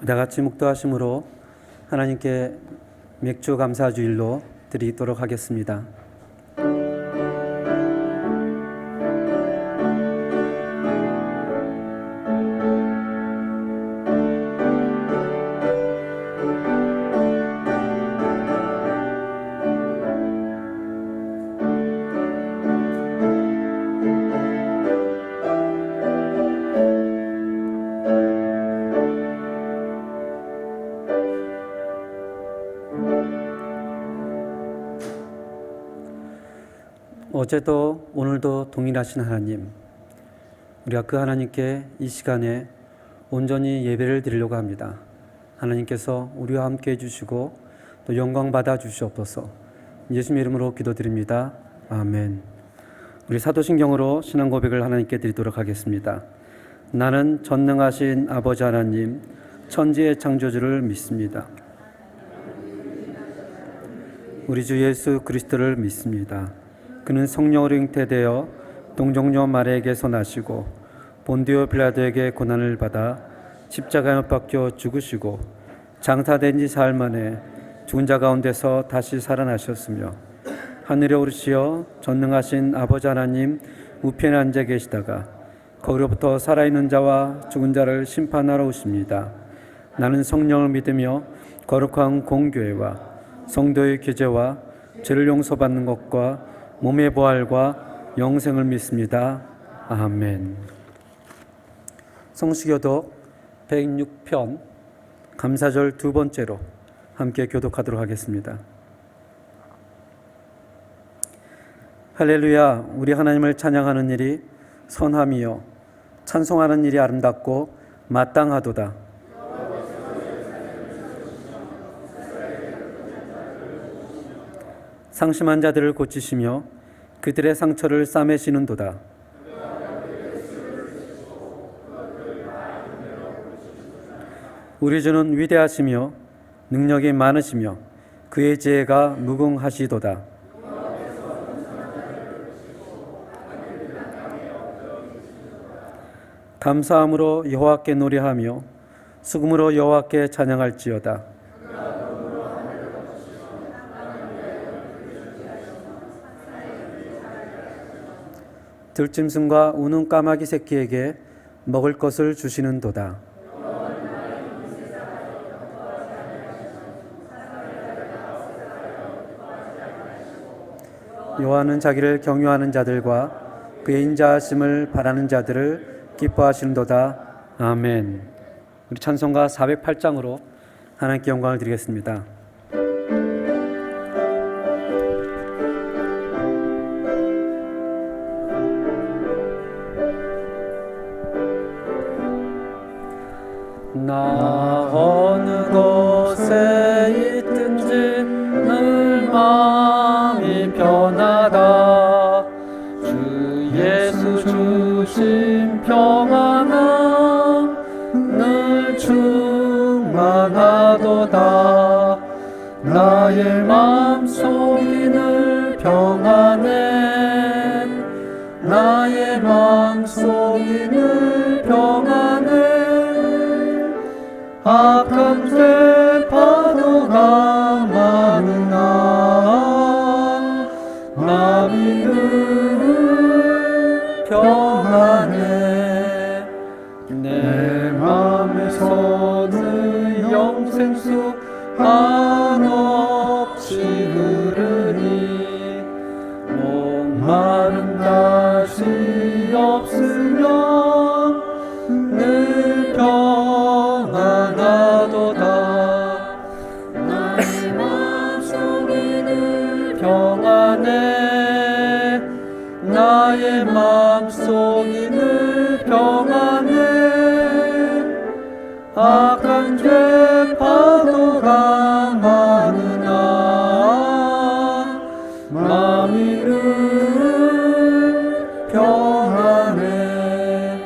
다 같이 묵도하심으로 하나님께 맥주 감사 주일로 드리도록 하겠습니다. 어제도 오늘도 동일하신 하나님, 우리가 그 하나님께 이 시간에 온전히 예배를 드리려고 합니다. 하나님께서 우리와 함께 해주시고 또 영광 받아 주시옵소서. 예수님의 이름으로 기도드립니다. 아멘. 우리 사도신경으로 신앙 고백을 하나님께 드리도록 하겠습니다. 나는 전능하신 아버지 하나님, 천지의 창조주를 믿습니다. 우리 주 예수 그리스도를 믿습니다. 그는 성령으로 잉태되어 동정녀 마리아에게서 나시고 본디오 빌라도에게 고난을 받아 십자가에 못 박혀 죽으시고 장사된 지 사흘 만에 죽은 자 가운데서 다시 살아나셨으며 하늘에 오르시어 전능하신 아버지 하나님 우편에 앉아 계시다가 거기로부터 살아있는 자와 죽은 자를 심판하러 오십니다. 나는 성령을 믿으며 거룩한 공교회와 성도의 교제와 죄를 용서받는 것과 몸의 부활과 영생을 믿습니다. 아멘. 성시교독 106편 감사절 두 번째로 함께 교독하도록 하겠습니다. 할렐루야. 우리 하나님을 찬양하는 일이 선함이요 찬송하는 일이 아름답고 마땅하도다. 상심한 자들을 고치시며 그들의 상처를 싸매시는도다. 우리 주는 위대하시며 능력이 많으시며 그의 지혜가 무궁하시도다. 감사함으로 여호와께 노래하며 수금으로 여호와께 찬양할지어다. 들짐승과 우는 까마귀 새끼에게 먹을 것을 주시는도다. 여호와는 자기를 경유하는 자들과 그의 인자하심을 바라는 자들을 기뻐하시는도다. 아멘. 우리 찬송가 408장으로 하나님께 영광을 드리겠습니다. 나 어느 곳에 있든지 늘 마음이 편하다. 주 예수 주신 평안함 늘 충만하도다. 나의 마음속이 늘 평안해. 나의 마음속이 늘 평안해. 악한 죄 파도가 많으나 마음이 늘 평안해. 내 마음에서는 영생수 한없이 흐르니 목마른 다시 없으며 늘 평안하도다. 나의 마음속이 늘 평안해. 나의 마음속이 늘 평안해. 악한 죄 파도가 많으나 마음이 늘 평안해.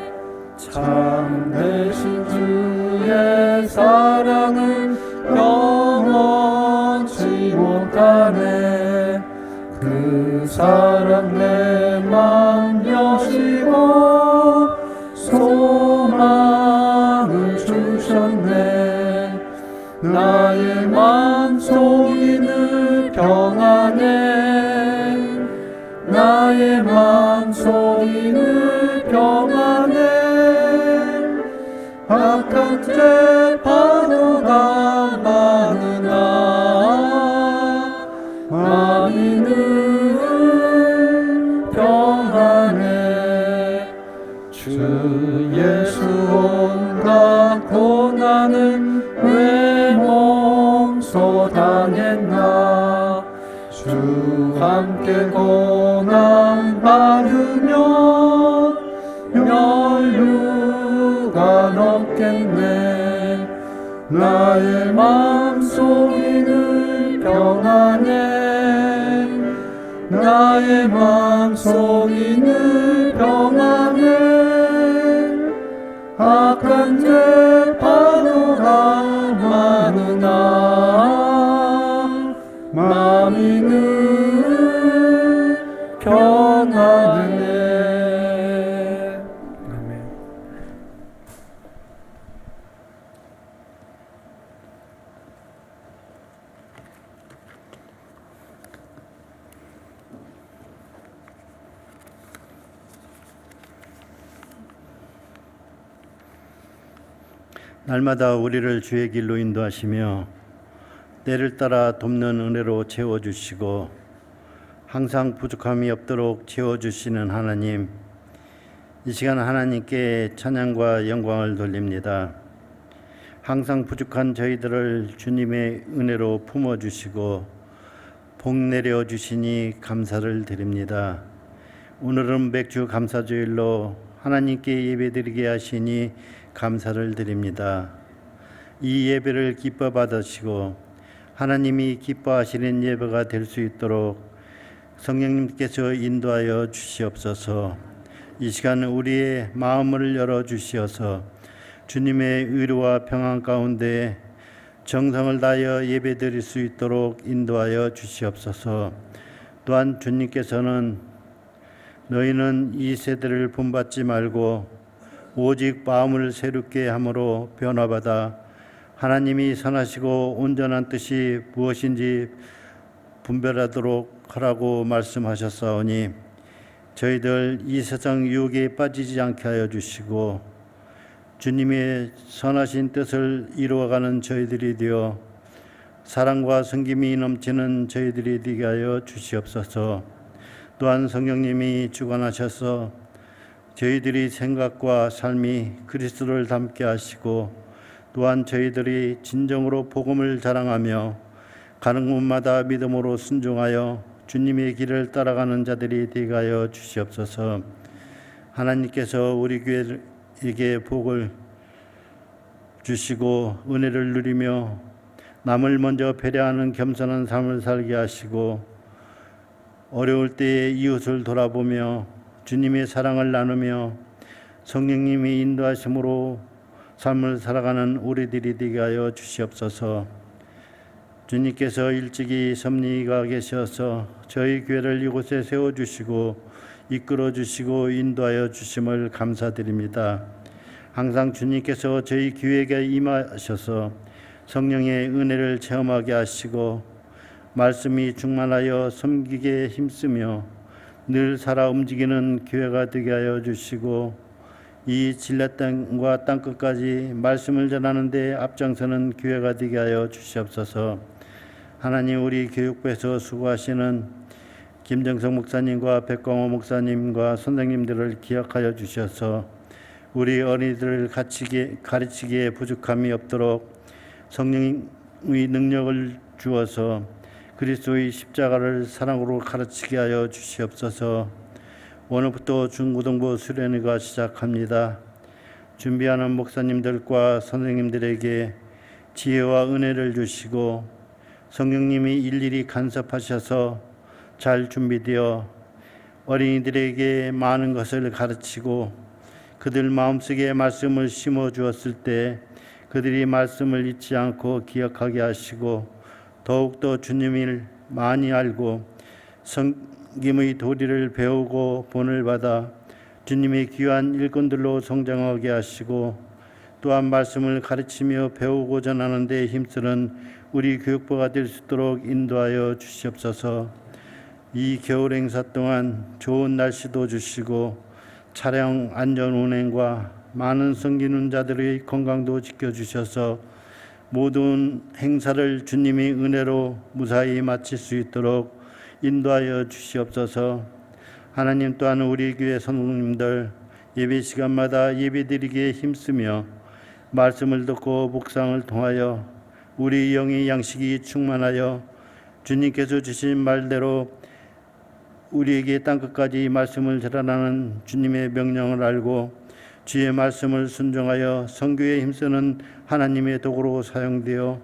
참되신 주의 사랑은 영원치 못하네. 그 사랑 내 맘 여시고 소망을 주셨네. 나의 마음속이 늘 평안해. 나의 마음속이 늘 평안해. 악한 죄 파도가 많으나 마음이 늘 평안해. 주 예수 온갖 고난을 왜 몸소 당했나. 주 함께 고난 받으면 멸류가 넘겠네. 나의 마음속이 늘 평안해. 나의 마음속이 늘 평안해. 악한 죄 파도가 많으나 마음이 늘 평안해. 아멘. 날마다 우리를 주의 길로 인도하시며 때를 따라 돕는 은혜로 채워주시고 항상 부족함이 없도록 채워주시는 하나님, 이 시간 하나님께 찬양과 영광을 돌립니다. 항상 부족한 저희들을 주님의 은혜로 품어주시고 복 내려주시니 감사를 드립니다. 오늘은 맥주 감사주일로 하나님께 예배드리게 하시니 감사를 드립니다. 이 예배를 기뻐 받으시고 하나님이 기뻐하시는 예배가 될 수 있도록 성령님께서 인도하여 주시옵소서. 이 시간 우리의 마음을 열어 주시어서 주님의 의로와 평안 가운데 정성을 다하여 예배드릴 수 있도록 인도하여 주시옵소서. 또한 주님께서는 너희는 이 세대를 본받지 말고 오직 마음을 새롭게 함으로 변화받아 하나님이 선하시고 온전한 뜻이 무엇인지 분별하도록 하라고 말씀하셨사오니 저희들 이 세상 유혹에 빠지지 않게 하여 주시고 주님의 선하신 뜻을 이루어가는 저희들이 되어 사랑과 섬김이 넘치는 저희들이 되게 하여 주시옵소서. 또한 성령님이 주관하셔서 저희들이 생각과 삶이 그리스도를 닮게 하시고 또한 저희들이 진정으로 복음을 자랑하며 가는 곳마다 믿음으로 순종하여 주님의 길을 따라가는 자들이 되게 하여 주시옵소서. 하나님께서 우리 교회에게 복을 주시고 은혜를 누리며 남을 먼저 배려하는 겸손한 삶을 살게 하시고 어려울 때에 이웃을 돌아보며 주님의 사랑을 나누며 성령님이 인도하심으로 삶을 살아가는 우리들이 되게 하여 주시옵소서. 주님께서 일찍이 섭리가 계셔서 저희 교회를 이곳에 세워주시고 이끌어주시고 인도하여 주심을 감사드립니다. 항상 주님께서 저희 교회에 임하셔서 성령의 은혜를 체험하게 하시고 말씀이 충만하여 섬기게 힘쓰며 늘 살아 움직이는 교회가 되게 하여 주시고 이 진리 땅과 땅끝까지 말씀을 전하는 데 앞장서는 교회가 되게 하여 주시옵소서. 하나님, 우리 교육부에서 수고하시는 김정석 목사님과 백광호 목사님과 선생님들을 기억하여 주셔서 우리 어린이들을 가르치기에 부족함이 없도록 성령의 능력을 주어서 그리스도의 십자가를 사랑으로 가르치게 하여 주시옵소서. 오늘부터 중고등부 수련회가 시작합니다. 준비하는 목사님들과 선생님들에게 지혜와 은혜를 주시고 성령님이 일일이 간섭하셔서 잘 준비되어 어린이들에게 많은 것을 가르치고 그들 마음속에 말씀을 심어 주었을 때 그들이 말씀을 잊지 않고 기억하게 하시고 더욱더 주님을 많이 알고 성김의 도리를 배우고 본을 받아 주님의 귀한 일꾼들로 성장하게 하시고 또한 말씀을 가르치며 배우고 전하는 데 힘쓰는 우리 교육부가 될 수 있도록 인도하여 주시옵소서. 이 겨울 행사 동안 좋은 날씨도 주시고 차량 안전 운행과 많은 성기는자들의 건강도 지켜주셔서 모든 행사를 주님의 은혜로 무사히 마칠 수 있도록 인도하여 주시옵소서. 하나님, 또한 우리 교회 성도님들 예배 시간마다 예배드리기에 힘쓰며 말씀을 듣고 묵상을 통하여 우리 영의 양식이 충만하여 주님께서 주신 말대로 우리에게 땅끝까지 말씀을 전하라는 주님의 명령을 알고 주의 말씀을 순종하여 선교에 힘쓰는 하나님의 도구로 사용되어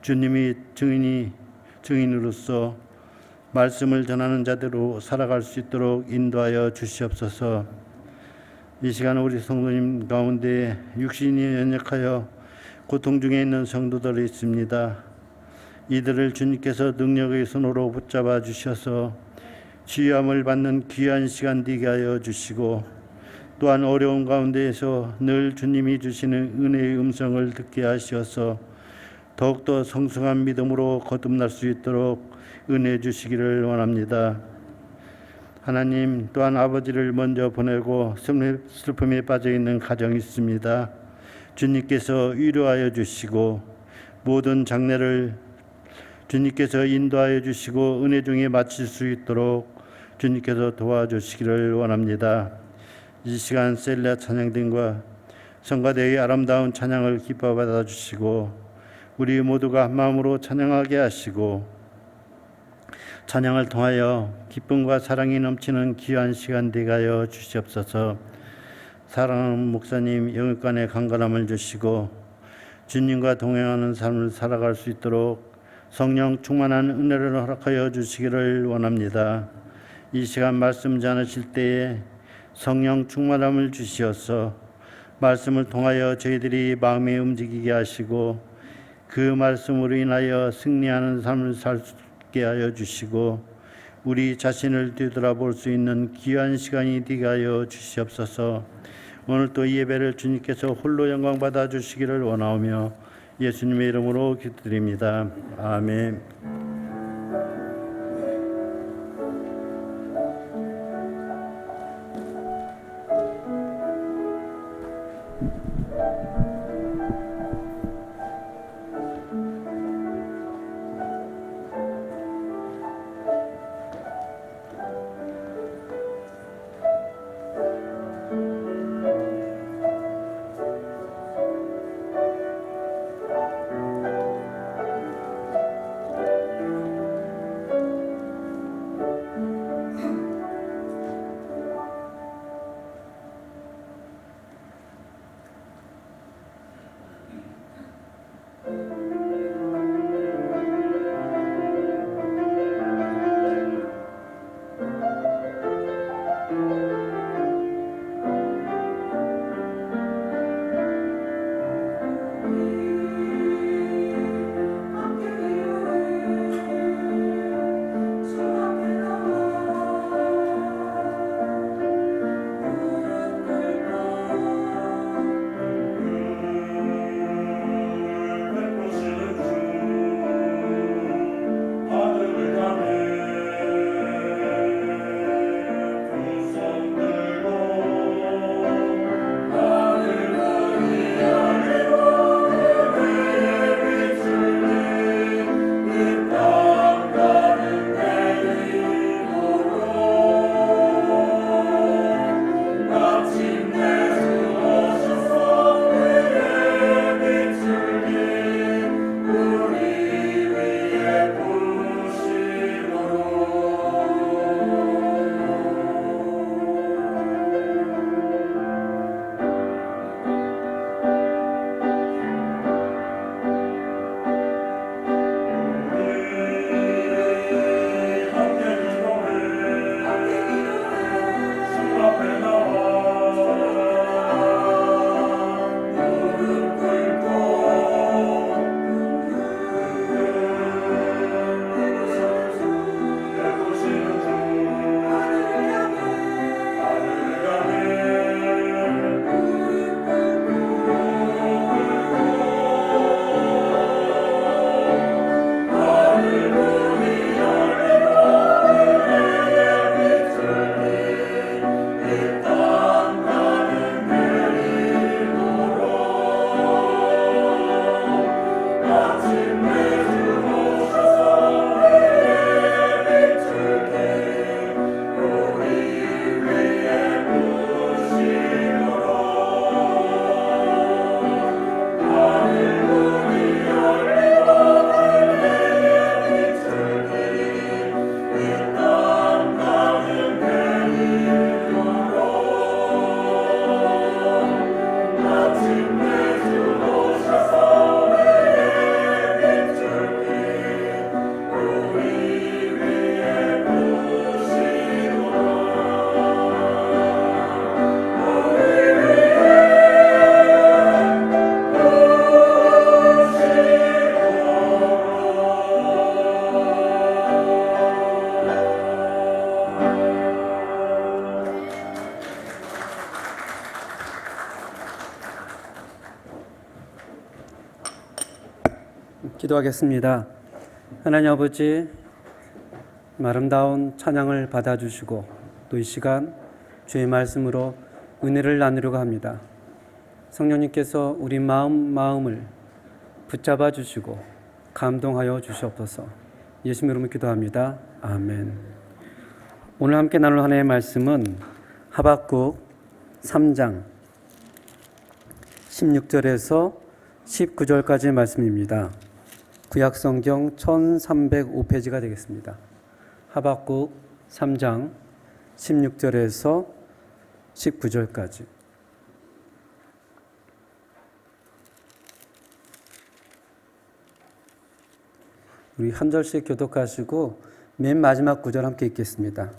주님의 증인으로서 말씀을 전하는 자들로 살아갈 수 있도록 인도하여 주시옵소서. 이 시간 우리 성도님 가운데 육신이 연약하여 고통 중에 있는 성도들이 있습니다. 이들을 주님께서 능력의 손으로 붙잡아 주셔서 치유함을 받는 귀한 시간 되게 하여 주시고, 또한 어려운 가운데에서 늘 주님이 주시는 은혜의 음성을 듣게 하시어서 더욱더 성숙한 믿음으로 거듭날 수 있도록 은혜 주시기를 원합니다. 하나님, 또한 아버지를 먼저 보내고 슬픔에 빠져 있는 가정이 있습니다. 주님께서 위로하여 주시고 모든 장례를 주님께서 인도하여 주시고 은혜 중에 마칠 수 있도록 주님께서 도와주시기를 원합니다. 이 시간 셀레아 찬양팀과 성가대의 아름다운 찬양을 기뻐 받아주시고 우리 모두가 한 마음으로 찬양하게 하시고 찬양을 통하여 기쁨과 사랑이 넘치는 귀한 시간 되게 하여 주시옵소서. 사랑하는 목사님 영육간의 강건함을 주시고 주님과 동행하는 삶을 살아갈 수 있도록 성령 충만한 은혜를 허락하여 주시기를 원합니다. 이 시간 말씀 전하실 때에 성령 충만함을 주시어서 말씀을 통하여 저희들이 마음에 움직이게 하시고 그 말씀으로 인하여 승리하는 삶을 살게 하여 주시고 우리 자신을 되돌아볼 수 있는 귀한 시간이 되게 하여 주시옵소서. 오늘 또 이 예배를 주님께서 홀로 영광 받아 주시기를 원하오며 예수님의 이름으로 기도드립니다. 아멘. 기도하겠습니다. 하나님 아버지, 아름다운 찬양을 받아주시고 또 이 시간 주의 말씀으로 은혜를 나누려고 합니다. 성령님께서 우리 마음을 붙잡아 주시고 감동하여 주시옵소서. 예수님 이름으로 기도합니다. 아멘. 오늘 함께 나눌 하나님의 말씀은 하박국 3장 16절에서 19절까지의 말씀입니다. 구약성경 1305페이지가 되겠습니다. 하박국 3장 16절에서 19절까지. 우리 한 절씩 교독하시고 맨 마지막 구절 함께 읽겠습니다.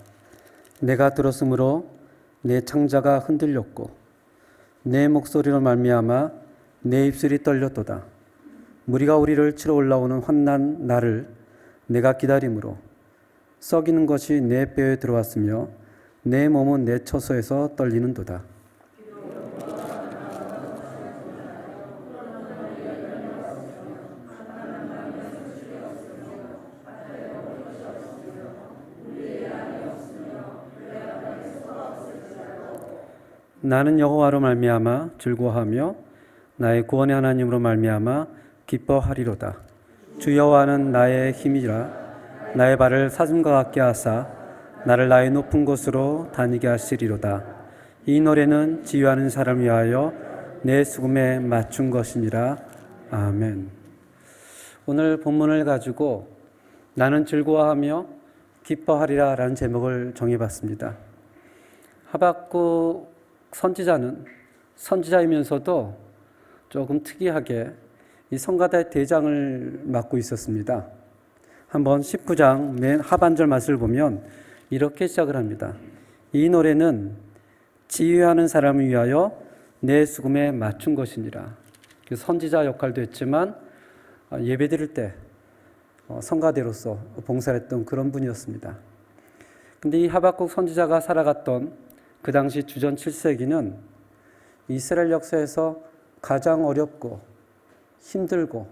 내가 들었으므로 내 창자가 흔들렸고 내 목소리로 말미암아 내 입술이 떨렸도다. 무리가 우리를 치러 올라오는 환난 날을 내가 기다림으로 썩이는 것이 내 뼈에 들어왔으며 내 몸은 내 처소에서 떨리는도다. 나는 여호와로 말미암아 즐거워하며 나의 구원의 하나님으로 말미암아 기뻐하리로다. 주 여호와는 나의 힘이라 나의 발을 사슴과 같게 하사 나를 나의 높은 곳으로 다니게 하시리로다. 이 노래는 지휘하는 사람을 위하여 내 수금에 맞춘 것이니라. 아멘. 오늘 본문을 가지고 나는 즐거워하며 기뻐하리라 라는 제목을 정해봤습니다. 하박국 선지자는 선지자이면서도 조금 특이하게 이 성가대 대장을 맡고 있었습니다. 한번 19장 맨 하반절 말씀을 보면 이렇게 시작을 합니다. 이 노래는 지휘하는 사람을 위하여 내 수금에 맞춘 것이니라. 선지자 역할도 했지만 예배 드릴 때 성가대로서 봉사를 했던 그런 분이었습니다. 근데 이 하박국 선지자가 살아갔던 그 당시 주전 7세기는 이스라엘 역사에서 가장 어렵고 힘들고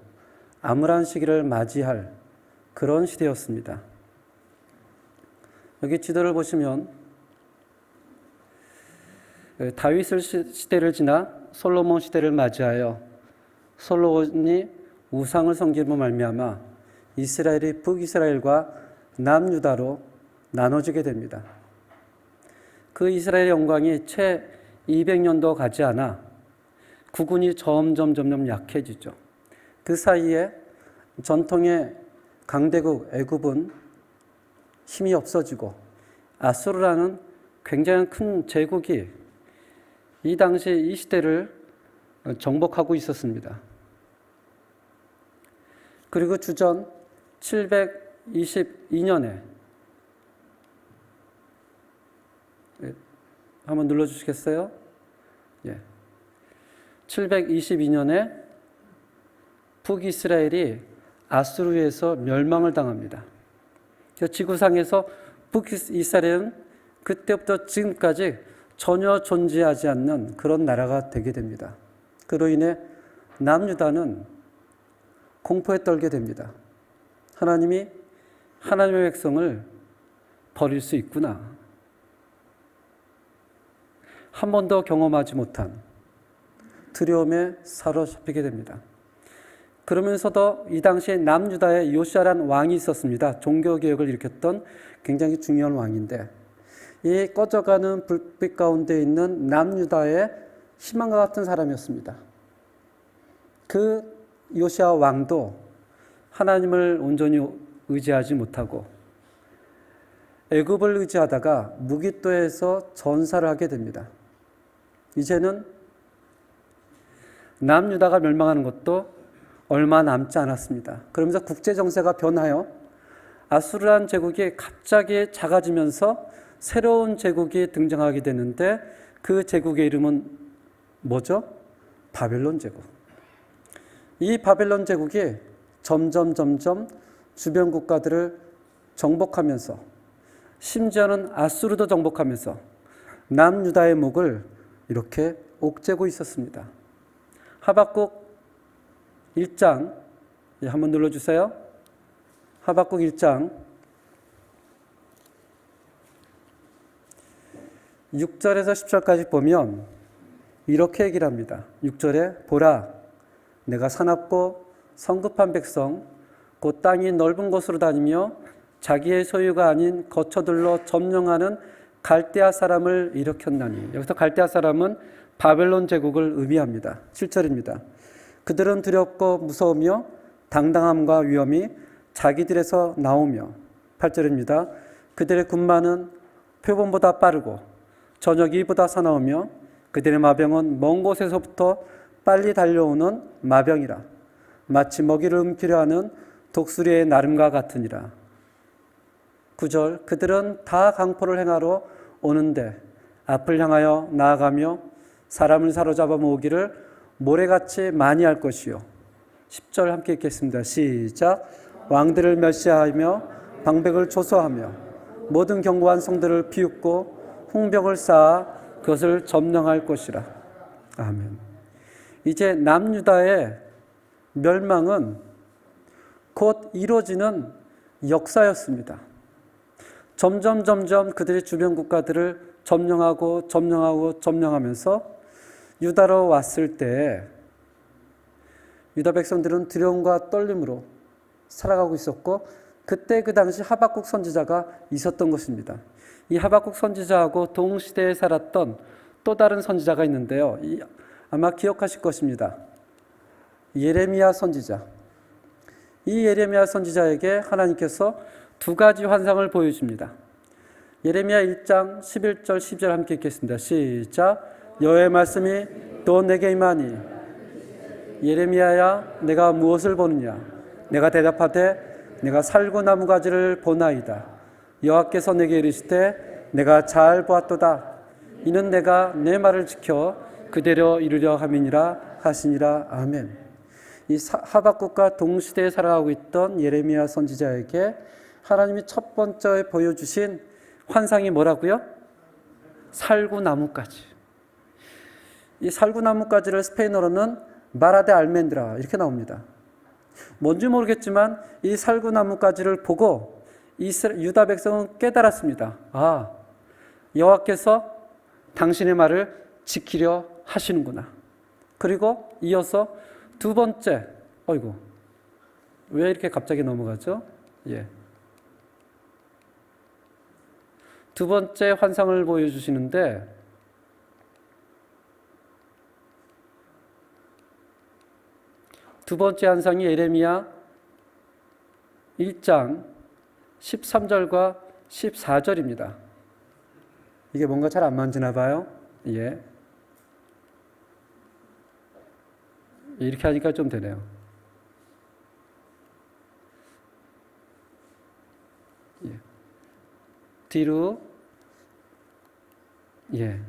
암울한 시기를 맞이할 그런 시대였습니다. 여기 지도를 보시면 다윗 시대를 지나 솔로몬 시대를 맞이하여 솔로몬이 우상을 섬기므로 말미암아 이스라엘이 북이스라엘과 남유다로 나눠지게 됩니다. 그 이스라엘의 영광이 채 200년도 가지 않아 국군이 점점 약해지죠. 그 사이에 전통의 강대국 애굽은 힘이 없어지고 아수르라는 굉장히 큰 제국이 이 당시 이 시대를 정복하고 있었습니다. 그리고 주전 722년에 한번 눌러주시겠어요? 예. 722년에 북이스라엘이 아수르에서 멸망을 당합니다. 지구상에서 북이스라엘은 그때부터 지금까지 전혀 존재하지 않는 그런 나라가 되게 됩니다. 그로 인해 남유다는 공포에 떨게 됩니다. 하나님이 하나님의 백성을 버릴 수 있구나. 한 번도 경험하지 못한 두려움에 사로잡히게 됩니다. 그러면서도 이 당시에 남유다에 요시아라는 왕이 있었습니다. 종교개혁을 일으켰던 굉장히 중요한 왕인데 이 꺼져가는 불빛 가운데 있는 남유다의 희망과 같은 사람이었습니다. 그 요시아 왕도 하나님을 온전히 의지하지 못하고 애굽을 의지하다가 무기또에서 전사를 하게 됩니다. 이제는 남유다가 멸망하는 것도 얼마 남지 않았습니다. 그러면서 국제 정세가 변하여 아수르란 제국이 갑자기 작아지면서 새로운 제국이 등장하게 되는데 그 제국의 이름은 뭐죠? 바벨론 제국. 이 바벨론 제국이 점점 주변 국가들을 정복하면서 심지어는 아수르도 정복하면서 남유다의 목을 이렇게 옥죄고 있었습니다. 하박국 1장 예, 한번 눌러주세요. 하박국 1장 6절에서 10절까지 보면 이렇게 얘기를 합니다. 6절에 보라, 내가 사납고 성급한 백성, 곧 땅이 넓은 곳으로 다니며 자기의 소유가 아닌 거처들로 점령하는 갈대아 사람을 일으켰나니. 여기서 갈대아 사람은 바벨론 제국을 의미합니다. 7절입니다. 그들은 두렵고 무서우며 당당함과 위엄이 자기들에서 나오며. 8절입니다. 그들의 군마는 표범보다 빠르고 저녁이 이보다 사나우며 그들의 마병은 먼 곳에서부터 빨리 달려오는 마병이라. 마치 먹이를 움키려 하는 독수리의 나름과 같으니라. 9절 그들은 다 강포를 행하러 오는데 앞을 향하여 나아가며 사람을 사로잡아 모으기를 모래같이 많이 할 것이요. 10절 함께 읽겠습니다. 시작. 왕들을 멸시하며 방백을 조소하며 모든 견고한 성들을 비웃고 홍벽을 쌓아 그것을 점령할 것이라. 아멘. 이제 남유다의 멸망은 곧 이루어지는 역사였습니다. 점점 그들의 주변 국가들을 점령하면서 유다로 왔을 때 유다 백성들은 두려움과 떨림으로 살아가고 있었고, 그때 그 당시 하박국 선지자가 있었던 것입니다. 이 하박국 선지자하고 동시대에 살았던 또 다른 선지자가 있는데요. 아마 기억하실 것입니다. 예레미야 선지자. 이 예레미야 선지자에게 하나님께서 두 가지 환상을 보여줍니다. 예레미야 1장 11절 12절 함께 읽겠습니다. 시작. 여호와의 말씀이 또 내게 임하니 예레미야야 내가 무엇을 보느냐. 내가 대답하되 내가 살구나무 가지를 보나이다. 여호와께서 내게 이르시되 내가 잘 보았도다. 이는 내가 내 말을 지켜 그대로 이루려 함이니라 하시니라. 아멘. 이 하박국과 동시대에 살아가고 있던 예레미야 선지자에게 하나님이 첫 번째 보여주신 환상이 뭐라고요? 살구나무가지. 이 살구나무가지를 스페인어로는 마라데 알멘드라 이렇게 나옵니다. 뭔지 모르겠지만 이 살구나무가지를 보고 유다 백성은 깨달았습니다. 아, 여호와께서 당신의 말을 지키려 하시는구나. 그리고 이어서 두 번째, 어이구, 왜 이렇게 갑자기 넘어가죠? 예. 두 번째 환상을 보여주시는데, 두 번째 환상이 예레미야 1장 13절과 14절입니다. 이게 뭔가 잘 안 만지나 봐요. 예. 이렇게 하니까 좀 되네요. 예. 뒤로, 예.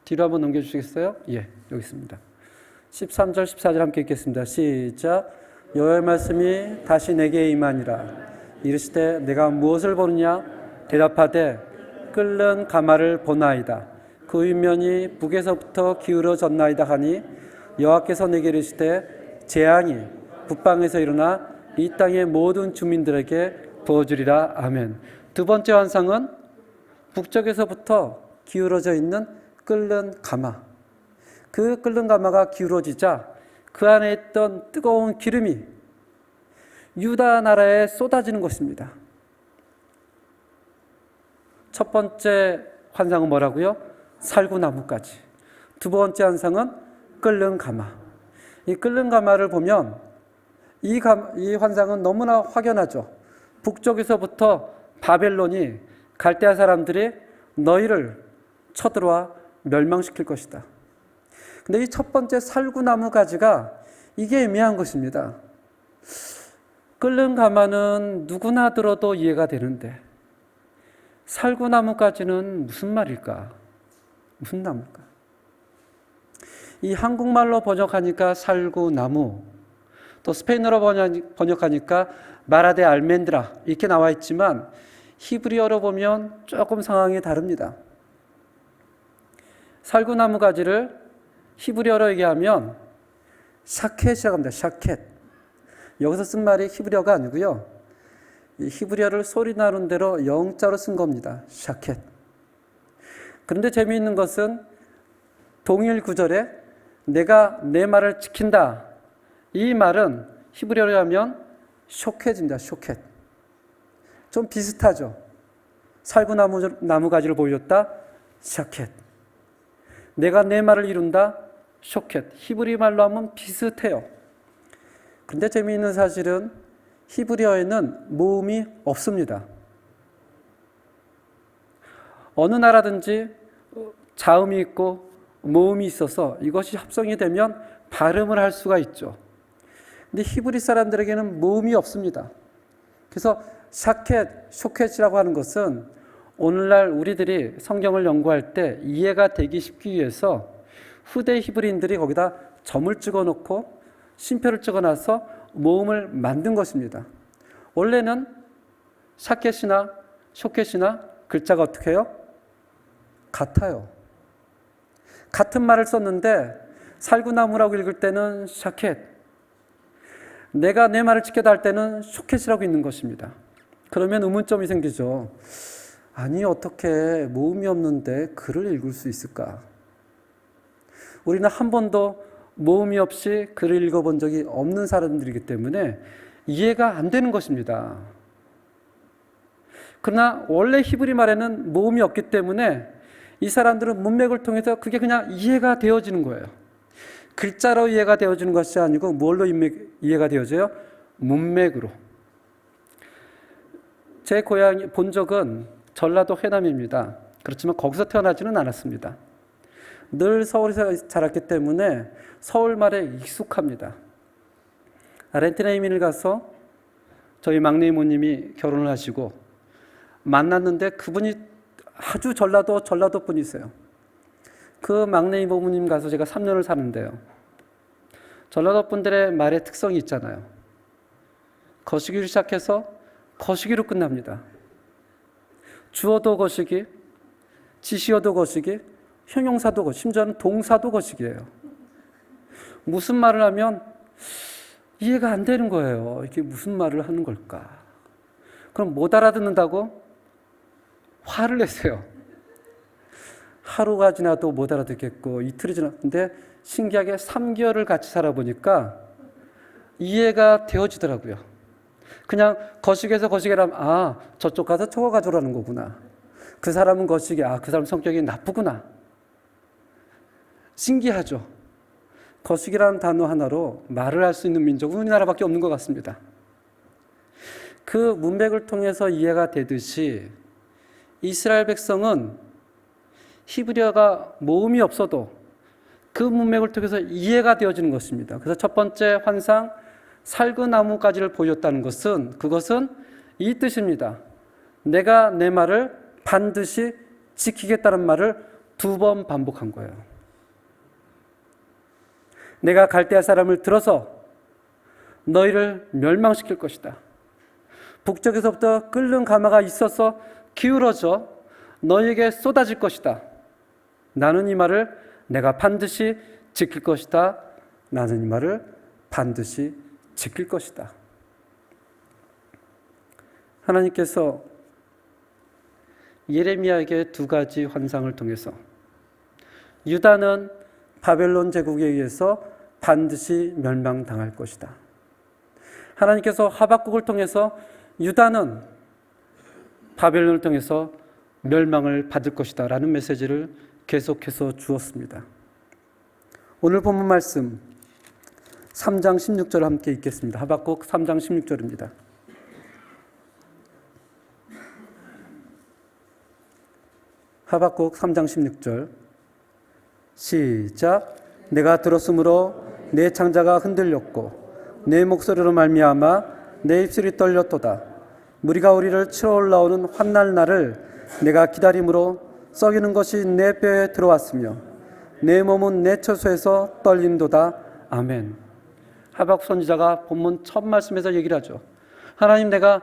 뒤로 한번 넘겨주시겠어요? 예, 여기 있습니다. 13절, 14절 함께 읽겠습니다. 시작. 여호와의 말씀이 다시 내게 임하니라. 이르시되 내가 무엇을 보느냐? 대답하되 끓는 가마를 보나이다. 그 윗면이 북에서부터 기울어졌나이다 하니 여호와께서 내게 이르시되 재앙이 북방에서 일어나 이 땅의 모든 주민들에게 부어주리라. 아멘. 두 번째 환상은 북쪽에서부터 기울어져 있는 끓는 가마. 그 끓는 가마가 기울어지자 그 안에 있던 뜨거운 기름이 유다 나라에 쏟아지는 것입니다. 첫 번째 환상은 뭐라고요? 살구나무까지. 두 번째 환상은 끓는 가마. 이 끓는 가마를 보면 이 환상은 너무나 확연하죠. 북쪽에서부터 바벨론이 갈대아 사람들이 너희를 쳐들어와 멸망시킬 것이다. 근데 이 첫 번째 살구나무 가지가 이게 애매한 것입니다. 끓는 가마는 누구나 들어도 이해가 되는데 살구나무까지는 무슨 말일까? 무슨 나무일까? 이 한국말로 번역하니까 살구나무, 또 스페인어로 번역하니까 마라데 알멘드라 이렇게 나와 있지만 히브리어로 보면 조금 상황이 다릅니다. 살구나무 가지를 히브리어로 얘기하면 샤켓이라고 합니다. 샤켓. 여기서 쓴 말이 히브리어가 아니고요. 이 히브리어를 소리 나는 대로 영자로 쓴 겁니다. 샤켓. 그런데 재미있는 것은 동일 구절에 내가 내 말을 지킨다. 이 말은 히브리어로 하면 쇼켓입니다. 쇼켓. 좀 비슷하죠. 살구나무 가지를 보여줬다. 샤켓. 내가 내 말을 이룬다. 쇼켓. 히브리 말로 하면 비슷해요. 그런데 재미있는 사실은 히브리어에는 모음이 없습니다. 어느 나라든지 자음이 있고 모음이 있어서 이것이 합성이 되면 발음을 할 수가 있죠. 근데 히브리 사람들에게는 모음이 없습니다. 그래서 샤켓, 쇼켓이라고 하는 것은 오늘날 우리들이 성경을 연구할 때 이해가 되기 쉽기 위해서 후대 히브리인들이 거기다 점을 찍어놓고 쉼표를 찍어놔서 모음을 만든 것입니다. 원래는 샤켓이나 쇼켓이나 글자가 어떻게 해요? 같아요. 같은 말을 썼는데 살구나무라고 읽을 때는 샤켓, 내가 내 말을 지켜다 할 때는 쇼켓이라고 있는 것입니다. 그러면 의문점이 생기죠. 아니 어떻게 모음이 없는데 글을 읽을 수 있을까? 우리는 한 번도 모음이 없이 글을 읽어본 적이 없는 사람들이기 때문에 이해가 안 되는 것입니다. 그러나 원래 히브리 말에는 모음이 없기 때문에 이 사람들은 문맥을 통해서 그게 그냥 이해가 되어지는 거예요. 글자로 이해가 되어지는 것이 아니고 뭘로 이해가 되어져요? 문맥으로. 제 고향 본적은 전라도 해남입니다. 그렇지만 거기서 태어나지는 않았습니다. 늘 서울에서 자랐기 때문에 서울말에 익숙합니다. 아르헨티나 이민을 가서 저희 막내 이모님이 결혼을 하시고 만났는데 그분이 아주 전라도 분이세요. 그 막내 이모님 가서 제가 3년을 사는데요. 전라도 분들의 말의 특성이 있잖아요. 거시기로 시작해서 거시기로 끝납니다. 주어도 거시기, 지시어도 거시기, 형용사도 거시기, 심지어는 동사도 거시기예요. 무슨 말을 하면 이해가 안 되는 거예요. 이게 무슨 말을 하는 걸까? 그럼 못 알아듣는다고 화를 내세요. 하루가 지나도 못 알아듣겠고 이틀이 지났는데 신기하게 3개월을 같이 살아보니까 이해가 되어지더라고요. 그냥 거시기에서 거시기라면 아 저쪽 가서 저거 가져오라는 거구나. 그 사람은 거시기, 아 그 사람 성격이 나쁘구나. 신기하죠. 거시기라는 단어 하나로 말을 할 수 있는 민족은 우리나라밖에 없는 것 같습니다. 그 문맥을 통해서 이해가 되듯이 이스라엘 백성은 히브리어가 모음이 없어도 그 문맥을 통해서 이해가 되어지는 것입니다. 그래서 첫 번째 환상, 살구나무 가지를 보여줬다는 것은 그것은 이 뜻입니다. 내가 내 말을 반드시 지키겠다는 말을 2번 반복한 거예요. 내가 갈대아 사람을 들어서 너희를 멸망시킬 것이다. 북쪽에서부터 끓는 가마가 있어서 기울어져 너희에게 쏟아질 것이다. 나는 이 말을 내가 반드시 지킬 것이다. 나는 이 말을 반드시 지킬 것이다. 하나님께서 예레미야에게 2가지 환상을 통해서 유다는 바벨론 제국에 의해서 반드시 멸망당할 것이다. 하나님께서 하박국을 통해서 유다는 바벨론을 통해서 멸망을 받을 것이다 라는 메시지를 계속해서 주었습니다. 오늘 본문 말씀 3장 16절 함께 읽겠습니다. 하박국 3장 16절입니다. 하박국 3장 16절 시작. 내가 들었으므로 내 창자가 흔들렸고 내 목소리로 말미암아 내 입술이 떨렸도다. 무리가 우리를 치러 올라오는 환난 날을 내가 기다림으로 썩이는 것이 내 뼈에 들어왔으며 내 몸은 내 처소에서 떨린도다. 아멘. 하박국 선지자가 본문 첫 말씀에서 얘기를 하죠. 하나님, 내가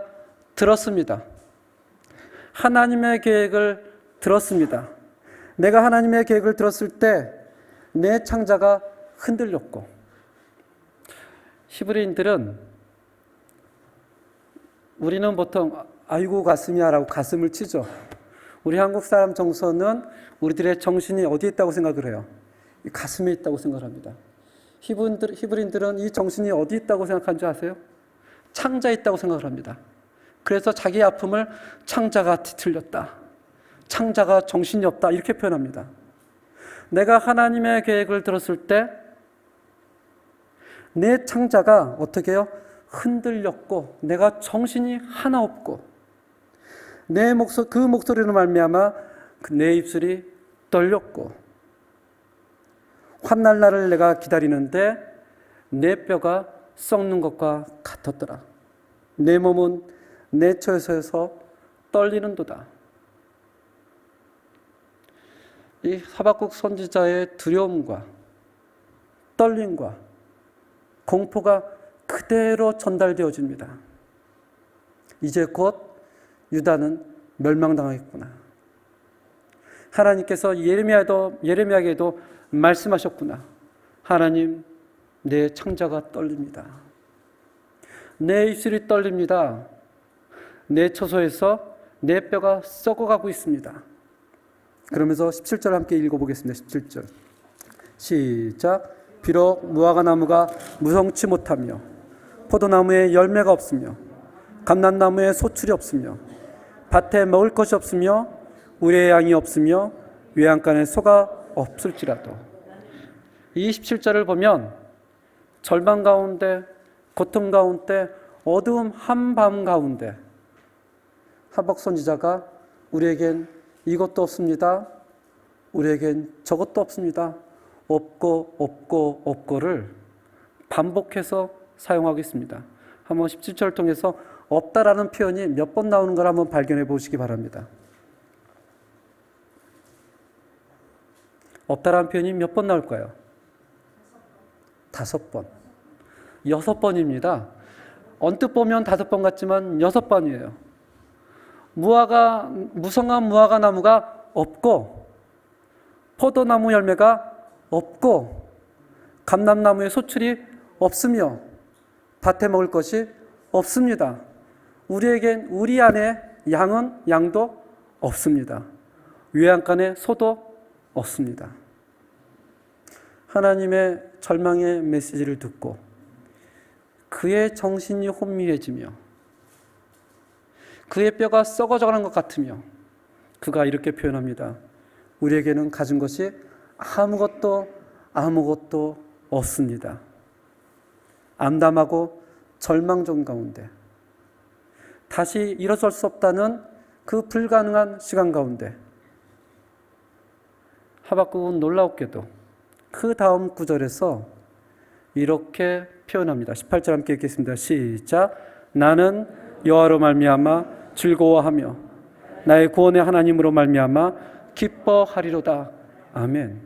들었습니다. 하나님의 계획을 들었습니다. 내가 하나님의 계획을 들었을 때 내 창자가 흔들렸고, 히브리인들은 우리는 보통 아이고 가슴이야 라고 가슴을 치죠. 우리 한국 사람 정서는 우리들의 정신이 어디에 있다고 생각을 해요? 이 가슴에 있다고 생각을 합니다. 히브리인들은 이 정신이 어디 있다고 생각하는 줄 아세요? 창자에 있다고 생각을 합니다. 그래서 자기의 아픔을 창자가 뒤틀렸다, 창자가 정신이 없다, 이렇게 표현합니다. 내가 하나님의 계획을 들었을 때 내 창자가 어떻게 해요? 흔들렸고, 내가 정신이 하나 없고, 그 목소리로 말미암아 내 입술이 떨렸고, 환날 날을 내가 기다리는데 내 뼈가 썩는 것과 같았더라. 내 몸은 내 처소에서 떨리는도다. 이 하박국 선지자의 두려움과 떨림과 공포가 그대로 전달되어집니다. 이제 곧 유다는 멸망당하겠구나. 하나님께서 예레미야에게도 말씀하셨구나. 하나님, 내 창자가 떨립니다. 내 입술이 떨립니다. 내 처소에서 내 뼈가 썩어가고 있습니다. 그러면서 17절 함께 읽어보겠습니다. 17절 시작. 비록 무화과 나무가 무성치 못하며 포도나무에 열매가 없으며 감람나무에 소출이 없으며 밭에 먹을 것이 없으며 우리의 양이 없으며 외양간에 소가 없을지라도. 이 17절을 보면 절망 가운데, 고통 가운데, 어두움 한밤 가운데 하박국 선지자가 우리에겐 이것도 없습니다, 우리에겐 저것도 없습니다, 없고를 반복해서 사용하고 있습니다. 한번 17절을 통해서 없다라는 표현이 몇 번 나오는 걸 한번 발견해 보시기 바랍니다. 없다라는 표현이 몇 번 나올까요? 5번. 6번입니다. 언뜻 보면 5번 같지만 6번이에요. 무성한 무화과 나무가 없고, 포도나무 열매가 없고, 감람나무의 소출이 없으며, 밭에 먹을 것이 없습니다. 우리 안에 양도 없습니다. 외양간에 소도 없습니다. 하나님의 절망의 메시지를 듣고 그의 정신이 혼미해지며 그의 뼈가 썩어져가는 것 같으며 그가 이렇게 표현합니다. 우리에게는 가진 것이 아무것도 없습니다. 암담하고 절망적 가운데, 다시 일어설 수 없다는 그 불가능한 시간 가운데 하박국은 놀라웠게도 그 다음 구절에서 이렇게 표현합니다. 18절 함께 읽겠습니다. 시작. 나는 여호와로 말미암아 즐거워하며 나의 구원의 하나님으로 말미암아 기뻐하리로다. 아멘.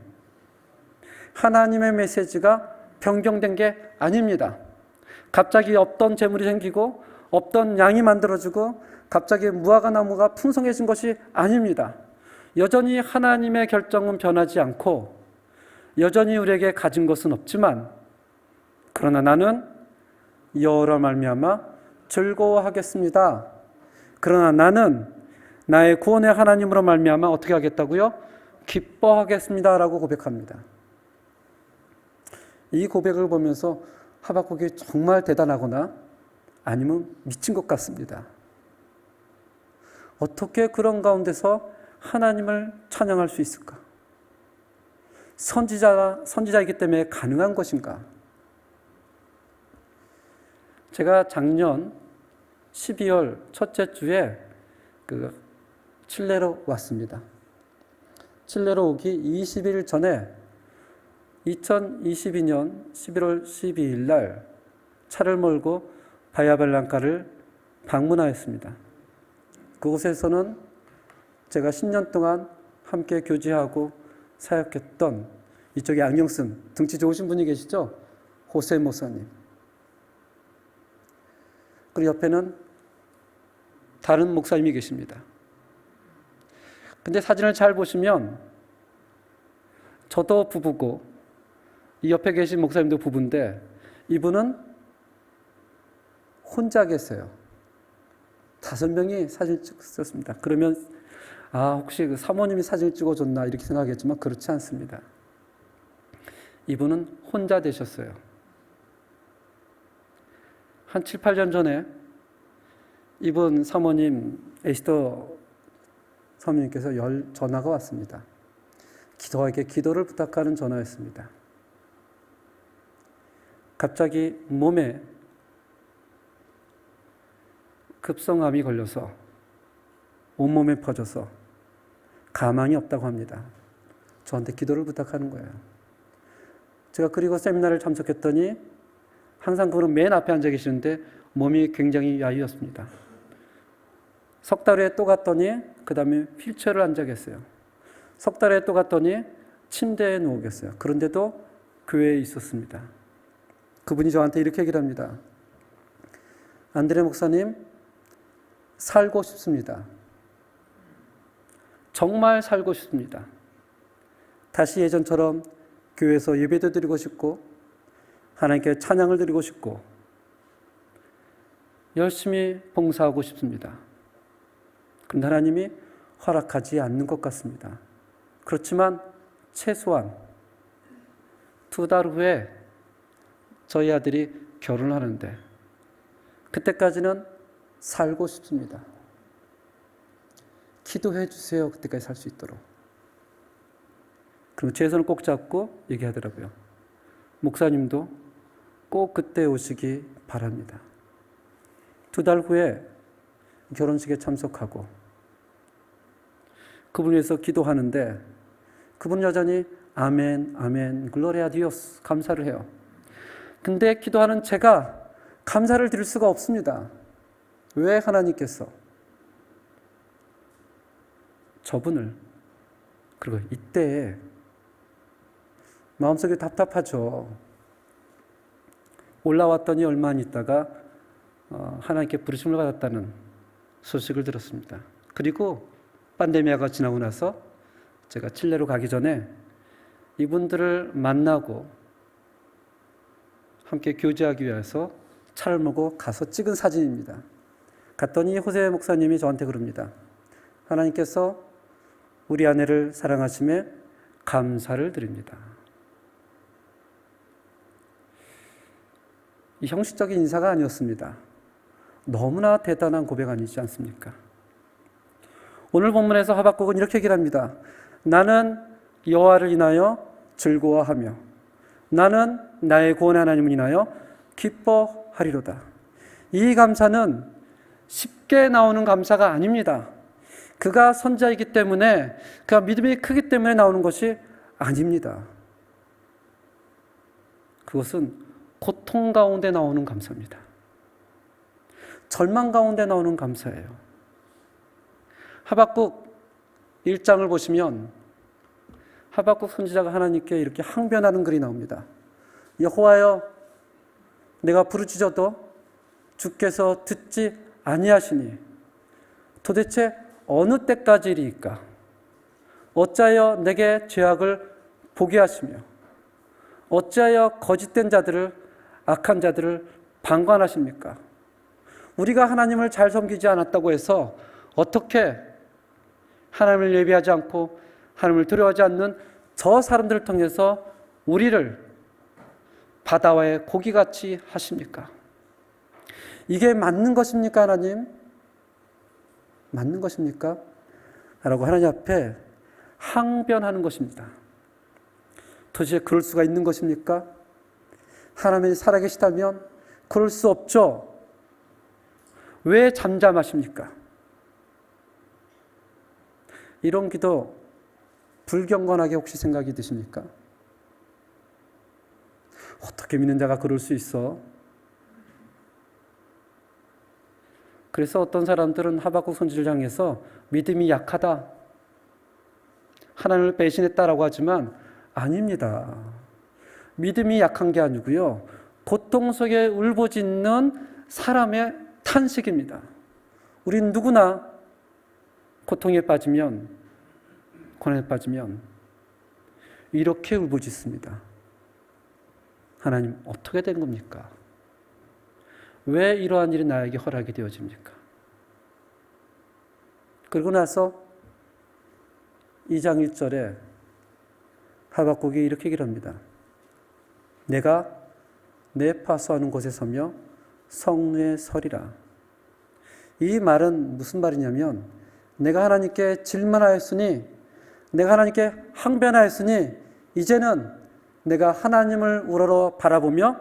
하나님의 메시지가 변경된 게 아닙니다. 갑자기 없던 재물이 생기고 없던 양이 만들어지고 갑자기 무화과 나무가 풍성해진 것이 아닙니다. 여전히 하나님의 결정은 변하지 않고 여전히 우리에게 가진 것은 없지만, 그러나 나는 여호와로 말미암아 즐거워하겠습니다. 그러나 나는 나의 구원의 하나님으로 말미암아 어떻게 하겠다고요? 기뻐하겠습니다라고 고백합니다. 이 고백을 보면서 하박국이 정말 대단하거나 아니면 미친 것 같습니다. 어떻게 그런 가운데서 하나님을 찬양할 수 있을까? 선지자이기 때문에 가능한 것인가? 제가 작년 12월 첫째 주에 칠레로 왔습니다. 칠레로 오기 20일 전에 2022년 11월 12일 날 차를 몰고 바야벨란카를 방문하였습니다. 그곳에서는 제가 10년 동안 함께 교제하고 사역했던, 이쪽에 안경 쓴 등치 좋으신 분이 계시죠? 호세 목사님. 그리고 옆에는 다른 목사님이 계십니다. 근데 사진을 잘 보시면 저도 부부고 이 옆에 계신 목사님도 부부인데 이분은 혼자 계세요. 5명이 사진 찍었습니다. 그러면 혹시 그 사모님이 사진을 찍어줬나 이렇게 생각했지만 그렇지 않습니다. 이분은 혼자 되셨어요. 한 7, 8년 전에 이분 사모님 에스더 사모님께서 전화가 왔습니다. 저에게 기도를 부탁하는 전화였습니다. 갑자기 몸에 급성암이 걸려서 온몸에 퍼져서 가망이 없다고 합니다. 저한테 기도를 부탁하는 거예요. 제가 그리고 세미나를 참석했더니 항상 그분은 맨 앞에 앉아 계시는데 몸이 굉장히 야위었습니다. 석 달 후에 또 갔더니 그 다음에 휠체어를 앉아 계세요. 석 달 후에 또 갔더니 침대에 누워 계세요. 그런데도 교회에 있었습니다. 그분이 저한테 이렇게 얘기를 합니다. 안드레 목사님, 살고 싶습니다. 정말 살고 싶습니다. 다시 예전처럼 교회에서 예배도 드리고 싶고 하나님께 찬양을 드리고 싶고 열심히 봉사하고 싶습니다. 그런데 하나님이 허락하지 않는 것 같습니다. 그렇지만 최소한 2달 후에 저희 아들이 결혼을 하는데 그때까지는 살고 싶습니다. 기도해 주세요. 그때까지 살 수 있도록. 그럼 제 손을 꼭 잡고 얘기하더라고요. 목사님도 꼭 그때 오시기 바랍니다. 2달 후에 결혼식에 참석하고 그분을 위해서 기도하는데 그분은 여전히 아멘, 아멘, 글로리아 디오스 감사를 해요. 근데 기도하는 제가 감사를 드릴 수가 없습니다. 왜 하나님께서 저분을 그리고 이때에 마음속에 답답하죠. 올라왔더니 얼마 안 있다가 하나님께 부르심을 받았다는 소식을 들었습니다. 그리고 팬데미아가 지나고 나서 제가 칠레로 가기 전에 이분들을 만나고 함께 교제하기 위해서 차를 몰고 가서 찍은 사진입니다. 갔더니 호세 목사님이 저한테 그럽니다. 하나님께서 우리 아내를 사랑하심에 감사를 드립니다. 이 형식적인 인사가 아니었습니다. 너무나 대단한 고백 아니지 않습니까? 오늘 본문에서 하박국은 이렇게 얘기를 합니다. 나는 여호와를 인하여 즐거워하며 나는 나의 구원의 하나님을 인하여 기뻐하리로다. 이 감사는 쉽게 나오는 감사가 아닙니다. 그가 선지자이기 때문에 그가 믿음이 크기 때문에 나오는 것이 아닙니다. 그것은 고통 가운데 나오는 감사입니다. 절망 가운데 나오는 감사예요. 하박국 1장을 보시면 하박국 선지자가 하나님께 이렇게 항변하는 글이 나옵니다. 여호와여, 내가 부르짖어도 주께서 듣지 아니하시니 도대체 어느 때까지리이까? 어찌하여 내게 죄악을 보게 하시며 어찌하여 거짓된 자들을 악한 자들을 방관하십니까? 우리가 하나님을 잘 섬기지 않았다고 해서 어떻게 하나님을 예배하지 않고 하나님을 두려워하지 않는 저 사람들을 통해서 우리를 바다와의 고기같이 하십니까? 이게 맞는 것입니까, 하나님? 맞는 것입니까? 라고 하나님 앞에 항변하는 것입니다. 도대체 그럴 수가 있는 것입니까? 하나님이 살아계시다면 그럴 수 없죠. 왜 잠잠하십니까? 이런 기도 불경건하게 혹시 생각이 드십니까? 어떻게 믿는 자가 그럴 수 있어? 그래서 어떤 사람들은 하박국 선지자를 향해서 믿음이 약하다, 하나님을 배신했다라고 하지만 아닙니다. 믿음이 약한 게 아니고요, 고통 속에 울부짖는 사람의 탄식입니다. 우린 누구나 고통에 빠지면, 고난에 빠지면 이렇게 울부짖습니다. 하나님, 어떻게 된 겁니까? 왜 이러한 일이 나에게 허락이 되어집니까? 그리고 나서 2장 1절에 하박국이 이렇게 얘기를 합니다. 내가 내 파수하는 곳에 서며 성루에 서리라. 이 말은 무슨 말이냐면, 내가 하나님께 질문하였으니, 내가 하나님께 항변하였으니, 이제는 내가 하나님을 우러러 바라보며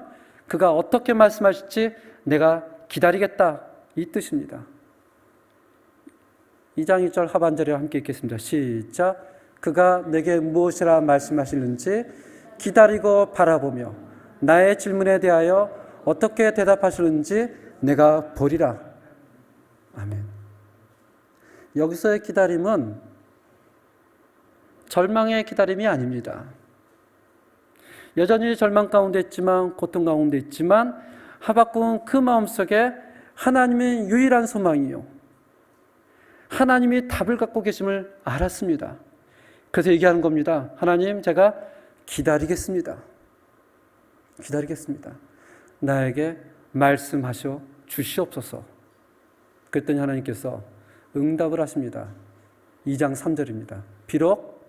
그가 어떻게 말씀하실지 내가 기다리겠다, 이 뜻입니다. 2장 1절 하반절에 함께 읽겠습니다. 시작. 그가 내게 무엇이라 말씀하시는지 기다리고 바라보며 나의 질문에 대하여 어떻게 대답하시는지 내가 보리라. 아멘. 여기서의 기다림은 절망의 기다림이 아닙니다. 여전히 절망 가운데 있지만, 고통 가운데 있지만, 하박국은 그 마음속에 하나님의 유일한 소망이요, 하나님이 답을 갖고 계심을 알았습니다. 그래서 얘기하는 겁니다. 하나님, 제가 기다리겠습니다. 기다리겠습니다. 나에게 말씀하셔 주시옵소서. 그랬더니 하나님께서 응답을 하십니다. 2장 3절입니다. 비록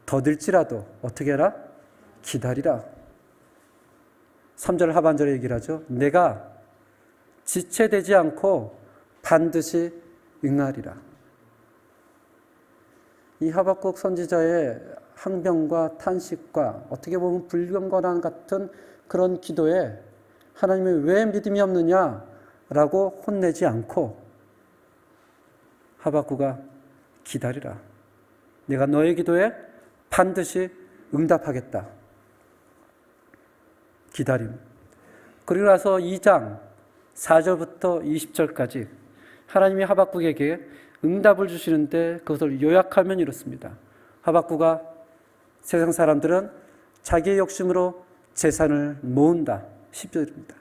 더딜지라도 어떻게 해라? 기다리라. 3절 하반절에 얘기를 하죠. 내가 지체되지 않고 반드시 응하리라. 이 하박국 선지자의 항변과 탄식과 어떻게 보면 불경건한 같은 그런 기도에 하나님이 왜 믿음이 없느냐라고 혼내지 않고 하박국아, 기다리라. 내가 너의 기도에 반드시 응답하겠다. 기다림. 그리고 나서 2장 4절부터 20절까지 하나님이 하박국에게 응답을 주시는데 그것을 요약하면 이렇습니다. 하박국아, 세상 사람들은 자기의 욕심으로 재산을 모은다. 10절입니다.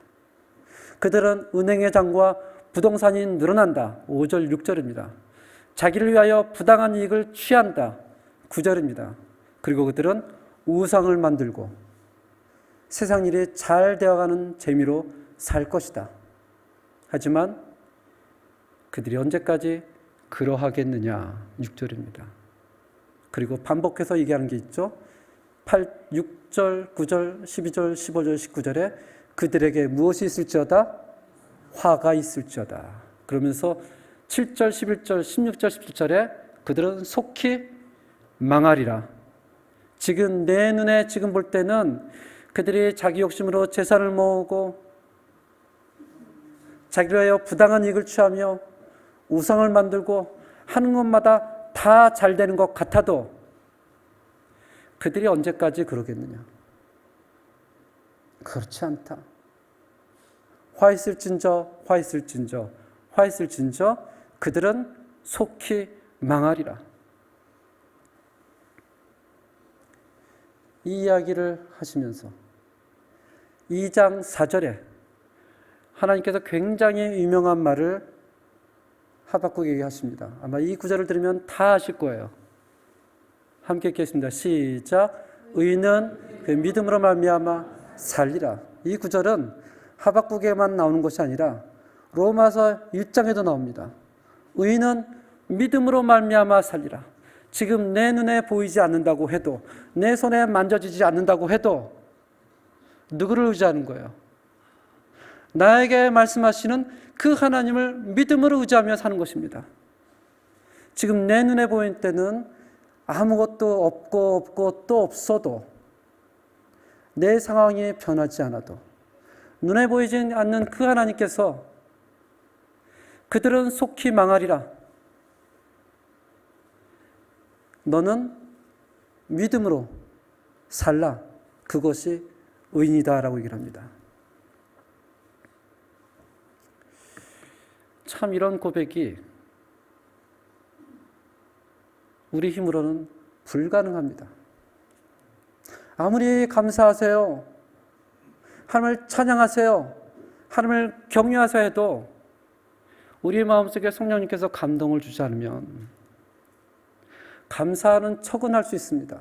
그들은 은행의 잔고와 부동산이 늘어난다. 5절 6절입니다. 자기를 위하여 부당한 이익을 취한다. 9절입니다. 그리고 그들은 우상을 만들고 세상 일이 잘 되어가는 재미로 살 것이다. 하지만 그들이 언제까지 그러하겠느냐. 6절입니다. 그리고 반복해서 얘기하는 게 있죠. 6절, 9절, 12절, 15절, 19절에 그들에게 무엇이 있을지어다? 화가 있을지어다. 그러면서 7절, 11절, 16절, 17절에 그들은 속히 망하리라. 지금 내 눈에 지금 볼 때는 그들이 자기 욕심으로 재산을 모으고 자기를 위하여 부당한 이익을 취하며 우상을 만들고 하는 것마다 다 잘 되는 것 같아도 그들이 언제까지 그러겠느냐? 그렇지 않다. 화 있을진저, 화 있을진저, 화 있을진저 그들은 속히 망하리라. 이 이야기를 하시면서 2장 4절에 하나님께서 굉장히 유명한 말을 하박국에게 하십니다. 아마 이 구절을 들으면 다 아실 거예요. 함께 읽겠습니다. 시작. 의인은 그 믿음으로 말미암아 살리라. 이 구절은 하박국에만 나오는 것이 아니라 로마서 1장에도 나옵니다. 의인은 믿음으로 말미암아 살리라. 지금 내 눈에 보이지 않는다고 해도, 내 손에 만져지지 않는다고 해도 누구를 의지하는 거예요? 나에게 말씀하시는 그 하나님을 믿음으로 의지하며 사는 것입니다. 지금 내 눈에 보일 때는 아무것도 없고 또 없어도, 내 상황이 변하지 않아도 눈에 보이지 않는 그 하나님께서 그들은 속히 망하리라. 너는 믿음으로 살라. 그것이 의인이다라고 얘기를 합니다. 참 이런 고백이 우리 힘으로는 불가능합니다. 아무리 감사하세요, 하나님을 찬양하세요, 하나님을 경외하세요 해도 우리의 마음속에 성령님께서 감동을 주지 않으면 감사하는 척은 할 수 있습니다.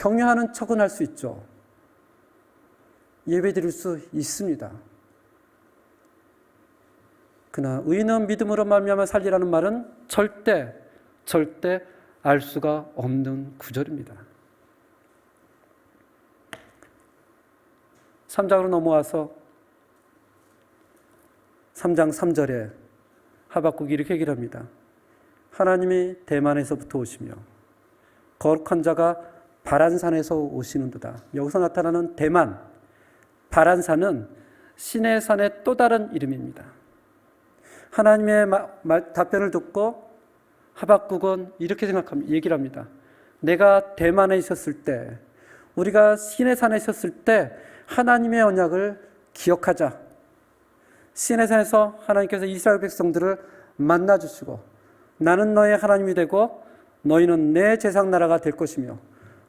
격려하는 척은 할 수 있죠. 예배 드릴 수 있습니다. 그러나 의인은 믿음으로 말미암아 살리라는 말은 절대 알 수가 없는 구절입니다. 3장으로 넘어와서 3장 3절에 하박국이 이렇게 얘기를 합니다. 하나님이 대만에서부터 오시며 거룩한 자가 바란산에서 오시는도다. 여기서 나타나는 대만, 바란산은 신의 산의 또 다른 이름입니다. 하나님의 답변을 듣고 하박국은 이렇게 얘기를 합니다. 내가 대만에 있었을 때, 우리가 신의 산에 있었을 때 하나님의 언약을 기억하자. 신의 산에서 하나님께서 이스라엘 백성들을 만나주시고 나는 너의 하나님이 되고 너희는 내 제상 나라가 될 것이며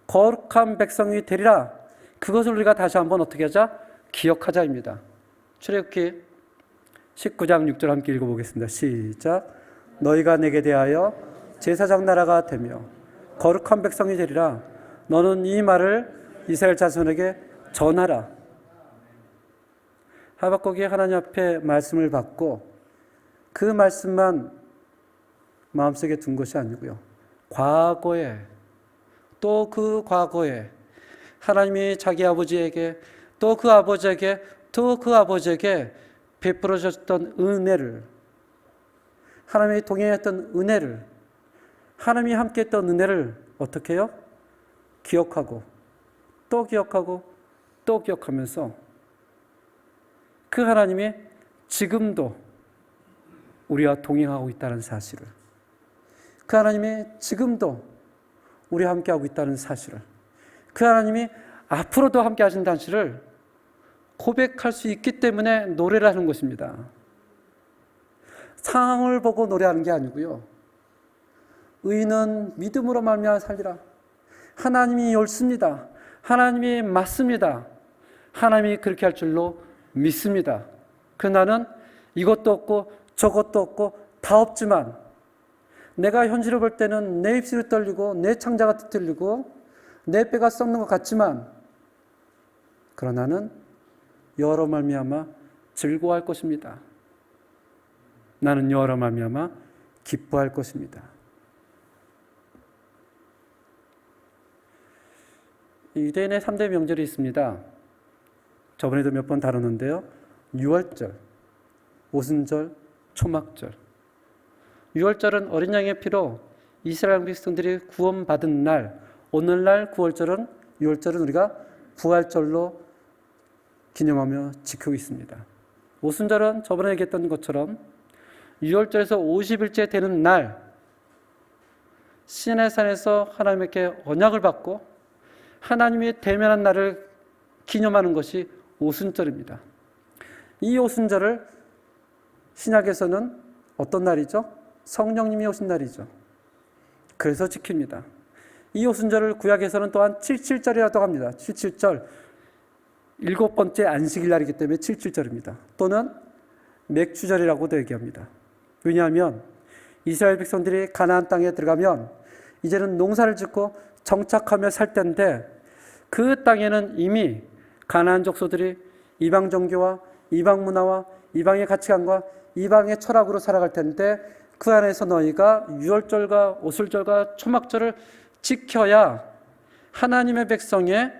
거룩한 백성이 되리라. 그것을 우리가 다시 한번 어떻게 하자? 기억하자입니다. 출애굽기 19장 6절 함께 읽어보겠습니다. 시작. 너희가 내게 대하여 제사장 나라가 되며 거룩한 백성이 되리라. 너는 이 말을 이스라엘 자손에게 전하라. 하박국이 하나님 앞에 말씀을 받고 그 말씀만 마음속에 둔 것이 아니고요. 과거에 또 그 과거에 하나님이 자기 아버지에게 또 그 아버지에게 또 그 아버지에게 베풀어 주셨던 은혜를, 하나님이 동행했던 은혜를, 하나님이 함께했던 은혜를 어떻게 해요? 기억하고 또 기억하고 또 기억하면서 그 하나님이 지금도 우리와 동행하고 있다는 사실을, 그 하나님이 지금도 우리와 함께하고 있다는 사실을, 그 하나님이 앞으로도 함께 하신다는 사실을 고백할 수 있기 때문에 노래를 하는 것입니다. 상황을 보고 노래하는 게 아니고요. 의인은 믿음으로 말미암아 살리라. 하나님이 옳습니다. 하나님이 맞습니다. 하나님이 그렇게 할 줄로 믿습니다. 그러나 나는 이것도 없고 저것도 없고 다 없지만 내가 현실을 볼 때는 내 입술이 떨리고 내 창자가 뒤틀리고 내 뼈가 썩는 것 같지만 그러나 나는 여호와로 말미암아 즐거워할 것입니다. 나는 여호와로 말미암아 기뻐할 것입니다. 유대인의 3대 명절이 있습니다. 저번에도 몇 번 다뤘는데요. 유월절, 오순절, 초막절. 유월절은 어린 양의 피로 이스라엘 백성들이 구원받은 날, 오늘날 유월절은 우리가 부활절로 기념하며 지키고 있습니다. 오순절은 저번에 얘기했던 것처럼 유월절에서 50일째 되는 날, 시내산에서 하나님께 언약을 받고 하나님이 대면한 날을 기념하는 것이 오순절입니다. 이 오순절을 신약에서는 어떤 날이죠? 성령님이 오신 날이죠. 그래서 지킵니다. 이 오순절을 구약에서는 또한 77절이라고 합니다. 77절, 7번째 안식일 날이기 때문에 77절입니다. 또는 맥주절이라고도 얘기합니다. 왜냐하면 이스라엘 백성들이 가나안 땅에 들어가면 이제는 농사를 짓고 정착하며 살 때인데 그 땅에는 이미 가나안 족속들이 이방 종교와 이방 문화와 이방의 가치관과 이방의 철학으로 살아갈 텐데 그 안에서 너희가 유월절과 오순절과 초막절을 지켜야 하나님의 백성의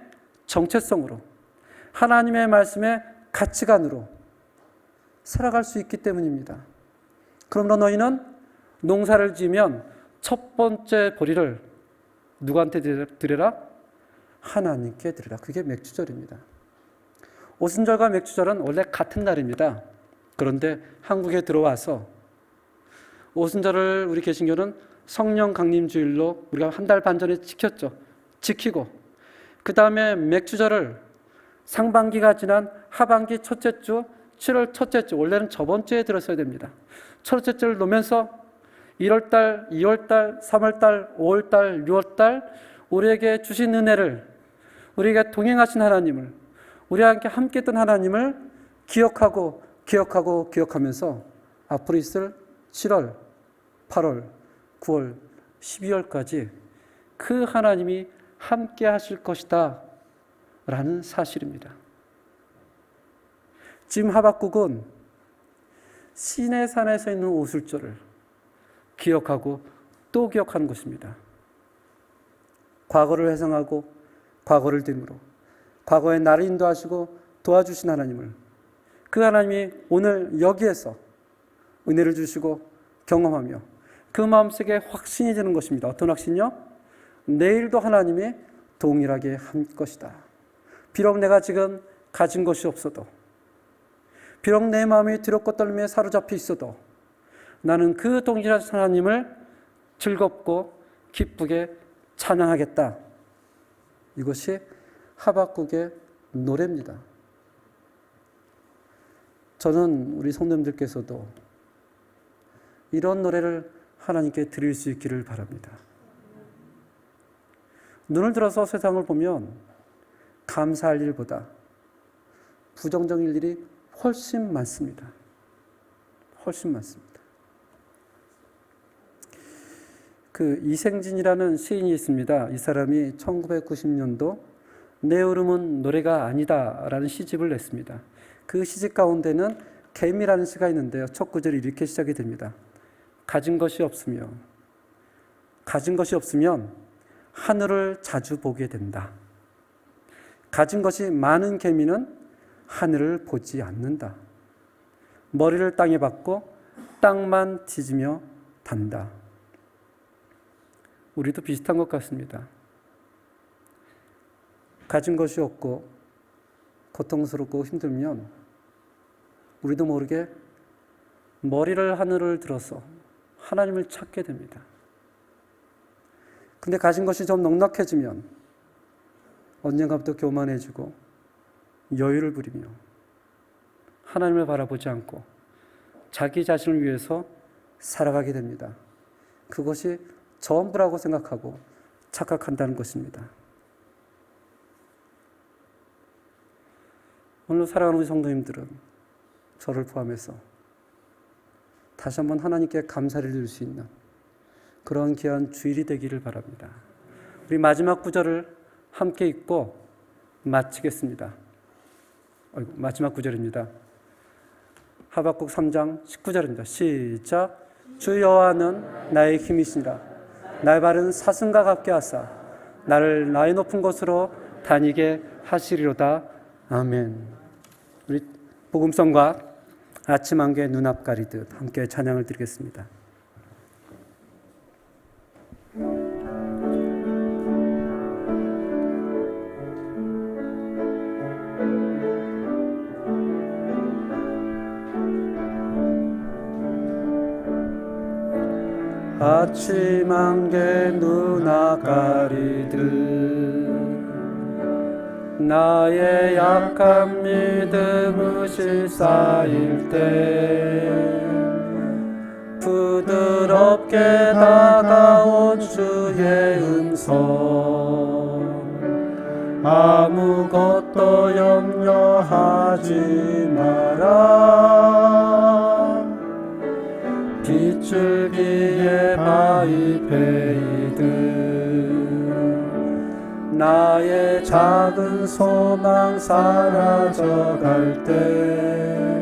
정체성으로 하나님의 말씀의 가치관으로 살아갈 수 있기 때문입니다. 그러므로 너희는 농사를 지으면 첫 번째 보리를 누구한테 드려라? 하나님께 드리라. 그게 맥주절입니다. 오순절과 맥주절은 원래 같은 날입니다. 그런데 한국에 들어와서 오순절을 우리 개신교는 성령 강림주일로 우리가 한 달 반 전에 지키고 그 다음에 맥주절을 상반기가 지난 하반기 첫째 주, 7월 첫째 주, 원래는 저번 주에 들었어야 됩니다. 첫째 주를 놓으면서 1월달, 2월달, 3월달, 5월달, 6월달 우리에게 주신 은혜를, 우리에게 동행하신 하나님을, 우리와 함께 했던 하나님을 기억하면서 앞으로 있을 7월, 8월, 9월, 12월까지 그 하나님이 함께 하실 것이다 라는 사실입니다. 지금 하박국은 시내산에서 있는 오술조를 기억하고 또 기억하는 것입니다. 과거를 회상하고 과거를 됨으로 과거에 나를 인도하시고 도와주신 하나님을, 그 하나님이 오늘 여기에서 은혜를 주시고 경험하며 그 마음속에 확신이 드는 것입니다. 어떤 확신이요? 내일도 하나님이 동일하게 할 것이다. 비록 내가 지금 가진 것이 없어도, 비록 내 마음이 두렵고 떨림에 사로잡혀 있어도 나는 그 동일하신 하나님을 즐겁고 기쁘게 찬양하겠다. 이것이 하박국의 노래입니다. 저는 우리 성도님들께서도 이런 노래를 하나님께 드릴 수 있기를 바랍니다. 눈을 들어서 세상을 보면 감사할 일보다 부정적인 일이 훨씬 많습니다. 훨씬 많습니다. 이생진이라는 시인이 있습니다. 이 사람이 1990년도 내 울음은 노래가 아니다 라는 시집을 냈습니다. 그 시집 가운데는 개미라는 시가 있는데요. 첫 구절이 이렇게 시작이 됩니다. 가진 것이 없으면 하늘을 자주 보게 된다. 가진 것이 많은 개미는 하늘을 보지 않는다. 머리를 땅에 박고 땅만 뒤지며 단다. 우리도 비슷한 것 같습니다. 가진 것이 없고 고통스럽고 힘들면 우리도 모르게 머리를 하늘을 들어서 하나님을 찾게 됩니다. 근데 가진 것이 좀 넉넉해지면 언젠가부터 교만해지고 여유를 부리며 하나님을 바라보지 않고 자기 자신을 위해서 살아가게 됩니다. 그것이 전부라고 생각하고 착각한다는 것입니다. 오늘 사랑하는 우리 성도님들은 저를 포함해서 다시 한번 하나님께 감사를 드릴 수 있는 그런 귀한 주일이 되기를 바랍니다. 우리 마지막 구절을 함께 읽고 마치겠습니다. 마지막 구절입니다. 하박국 3장 19절입니다. 시작. 주 여호와는 나의 힘이시니라. 나의 발은 사슴과 같게 하사 나를 나의 높은 곳으로 다니게 하시리로다. 아멘. 우리 복음성과 아침 안개 눈앞 가리듯 함께 찬양을 드리겠습니다. 아침 안개 눈앞 가리듯 나의 약한 믿음을 쌓일 때 부드럽게 다가온 주의 음성 아무것도 염려하지 마라 빗줄기에 바위 패이듯 나의 작은 소망 사라져갈 때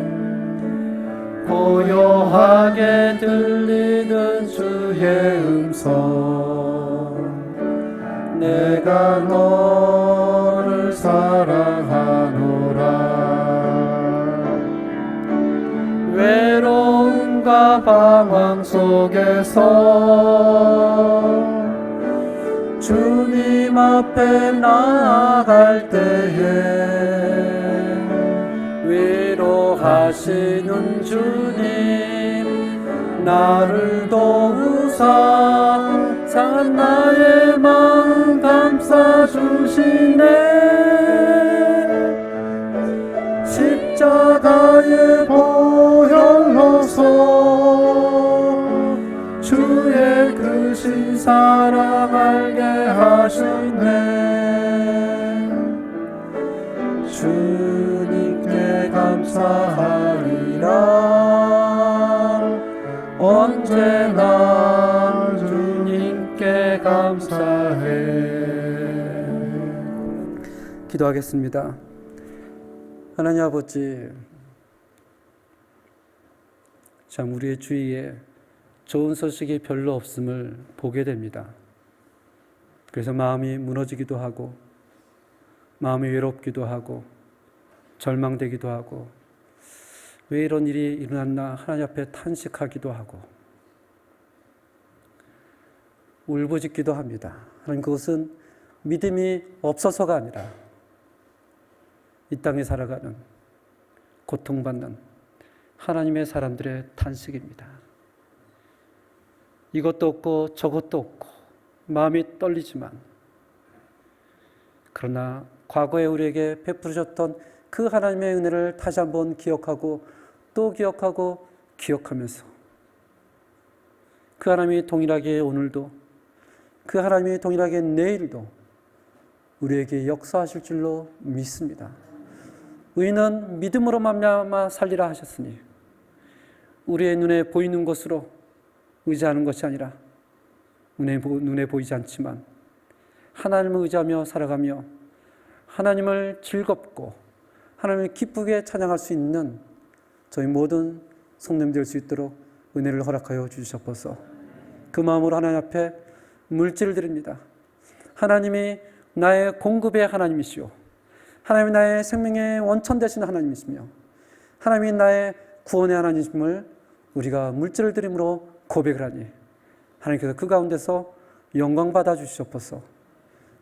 고요하게 들리는 주의 음성 내가 너를 사랑하노라 외로움과 방황 속에서 주님 앞에 나아갈 때에 위로하시는 주님 나를 도우사 상한 나의 마음 감싸주시네 십자가의 보혈로서 주의 크신 사랑 알게 하시네 주님께 감사하리라 언제나 주님께 감사해 기도하겠습니다. 하나님 아버지, 참 우리의 주위에 좋은 소식이 별로 없음을 보게 됩니다. 그래서 마음이 무너지기도 하고, 마음이 외롭기도 하고, 절망되기도 하고, 왜 이런 일이 일어났나 하나님 앞에 탄식하기도 하고, 울부짖기도 합니다. 하나님, 그것은 믿음이 없어서가 아니라 이 땅에 살아가는 고통받는 하나님의 사람들의 탄식입니다. 이것도 없고 저것도 없고 마음이 떨리지만, 그러나 과거에 우리에게 베풀으셨던 그 하나님의 은혜를 다시 한번 기억하고 또 기억하고 기억하면서 그 하나님이 동일하게 오늘도, 그 하나님이 동일하게 내일도 우리에게 역사하실 줄로 믿습니다. 의인은 믿음으로 말미암아 살리라 하셨으니 우리의 눈에 보이는 것으로 의지하는 것이 아니라 눈에 보이지 않지만 하나님을 의지하며 살아가며 하나님을 즐겁고 하나님을 기쁘게 찬양할 수 있는 저희 모든 성도님 될 수 있도록 은혜를 허락하여 주시옵소서. 그 마음으로 하나님 앞에 물질을 드립니다. 하나님이 나의 공급의 하나님이시오, 하나님이 나의 생명의 원천 되시는 하나님이시며 하나님이 나의 구원의 하나님이심을 우리가 물질을 드림으로 고백을 하니 하나님께서 그 가운데서 영광 받아 주시옵소서.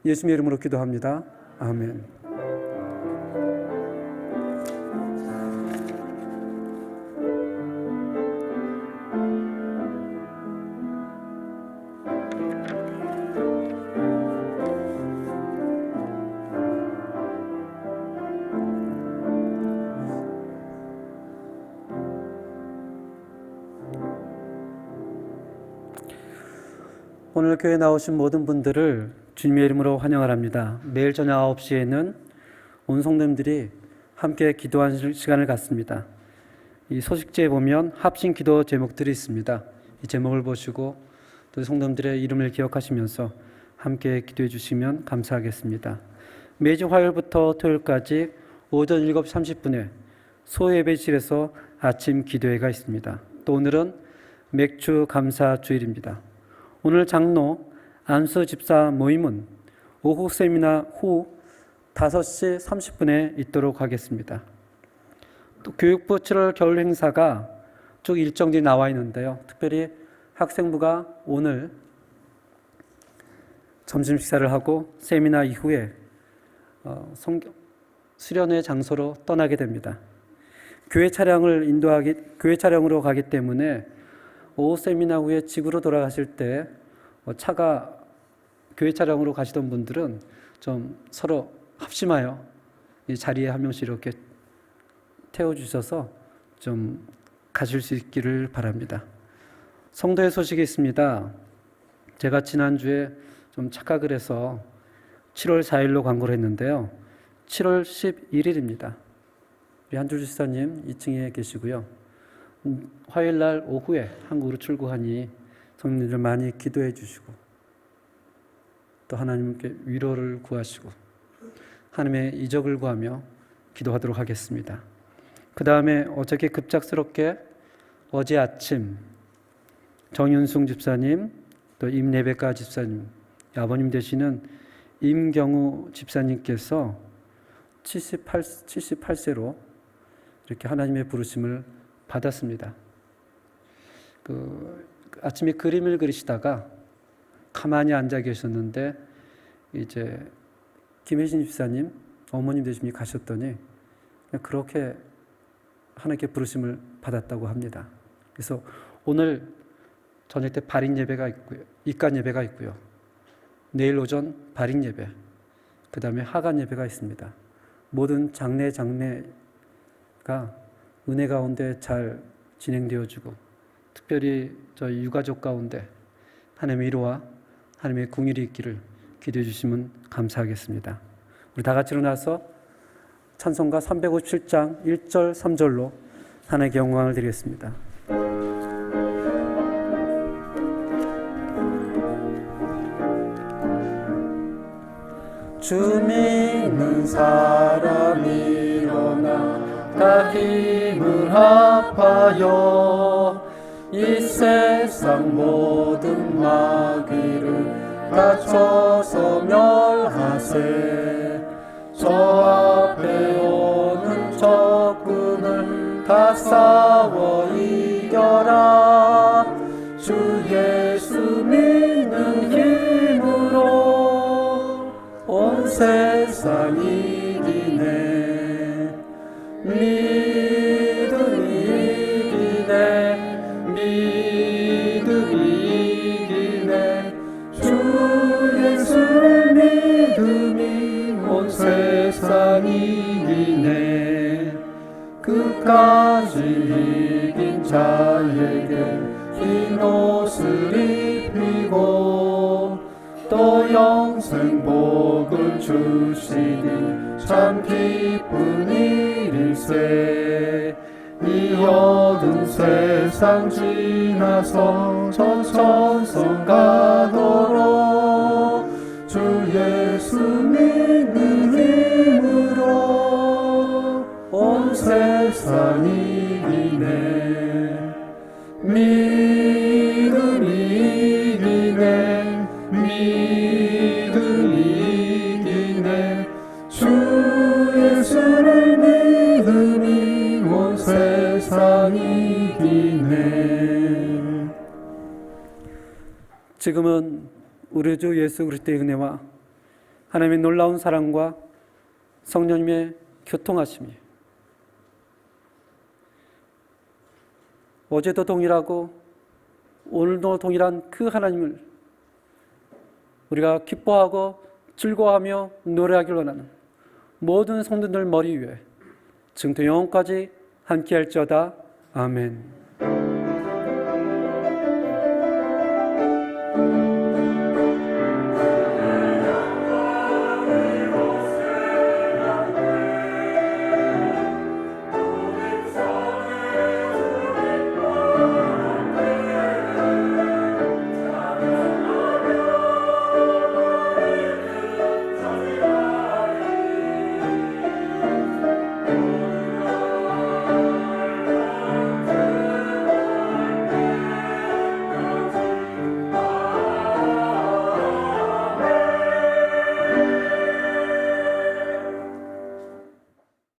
예수님의 이름으로 기도합니다. 아멘. 오늘 교회에 나오신 모든 분들을 주님의 이름으로 환영을 합니다. 내일 저녁 9시에는 온 성도님들이 함께 기도하는 시간을 갖습니다. 이 소식지에 보면 합심 기도 제목들이 있습니다. 이 제목을 보시고 또 성도님들의 이름을 기억하시면서 함께 기도해 주시면 감사하겠습니다. 매주 화요일부터 토요일까지 오전 7시 30분에 소예배실에서 아침 기도회가 있습니다. 또 오늘은 맥주 감사 주일입니다. 오늘 장로 안수 집사 모임은 오후 세미나 후 5시 30분에 있도록 하겠습니다. 또 교육부 7월 겨울 행사가 쭉 일정들이 나와 있는데요. 특별히 학생부가 오늘 점심 식사를 하고 세미나 이후에 수련회 장소로 떠나게 됩니다. 교회 차량으로 가기 때문에 오후 세미나 후에 집으로 돌아가실 때 차가 교회 차량으로 가시던 분들은 좀 서로 합심하여 이 자리에 한 명씩 이렇게 태워주셔서 좀 가실 수 있기를 바랍니다. 성도의 소식이 있습니다. 제가 지난주에 좀 착각을 해서 7월 4일로 광고를 했는데요. 7월 11일입니다. 우리 한줄 지사님 2층에 계시고요. 화요일 날 오후에 한국으로 출국하니 성도님들 많이 기도해 주시고 또 하나님께 위로를 구하시고 하나님의 이적을 구하며 기도하도록 하겠습니다. 그 다음에 어저께 급작스럽게 어제 아침 정윤숙 집사님 또 임예백가 집사님 아버님 되시는 임경우 집사님께서 78세로 이렇게 하나님의 부르심을 받았습니다. 아침에 그림을 그리시다가 가만히 앉아 계셨는데 이제 김혜신 집사님 어머님 되시니 가셨더니 그렇게 하나님께 부르심을 받았다고 합니다. 그래서 오늘 저녁 때 발인 예배가 있고요, 입간 예배가 있고요. 내일 오전 발인 예배, 그 다음에 하간 예배가 있습니다. 모든 장례가 은혜 가운데 잘 진행되어지고 특별히 저희 유가족 가운데 하나님의 위로와 하나님의 긍휼이 있기를 기도해 주시면 감사하겠습니다. 우리 다 같이 일어나서 찬송가 357장 1절 3절로 하나님께 영광을 드리겠습니다. 주 믿는 사람이 일어나 다 힘을 합하여 이 세상 모든 마귀를 갇혀서 멸하세. 저 앞에 오는 적군을 다 싸워 이겨라. 주 예수 믿는 힘으로 온 세상 이기네. 믿음이 이기네. 믿음이 이기네. 주 예수를 믿음이 온 세상 이기네. 끝까지 이긴 자에게 흰 옷을 입히고 또 영생 복을 주시니 참 기쁜 일일세. 이 어두운 세상 지나서 저 천성 가도록 주 예수 믿는 힘으로 온 세상 이기네. 믿음이 이기네. 믿음이 이기네. 주 예수를 믿음이 온 세상 이기네. 지금은 우리 주 예수 그리스도의 은혜와 하나님의 놀라운 사랑과 성령님의 교통하심이 어제도 동일하고 오늘도 동일한 그 하나님을 우리가 기뻐하고 즐거워하며 노래하길 원하는 모든 성도들 머리 위에 증토 영혼까지 함께할지어다. 아멘.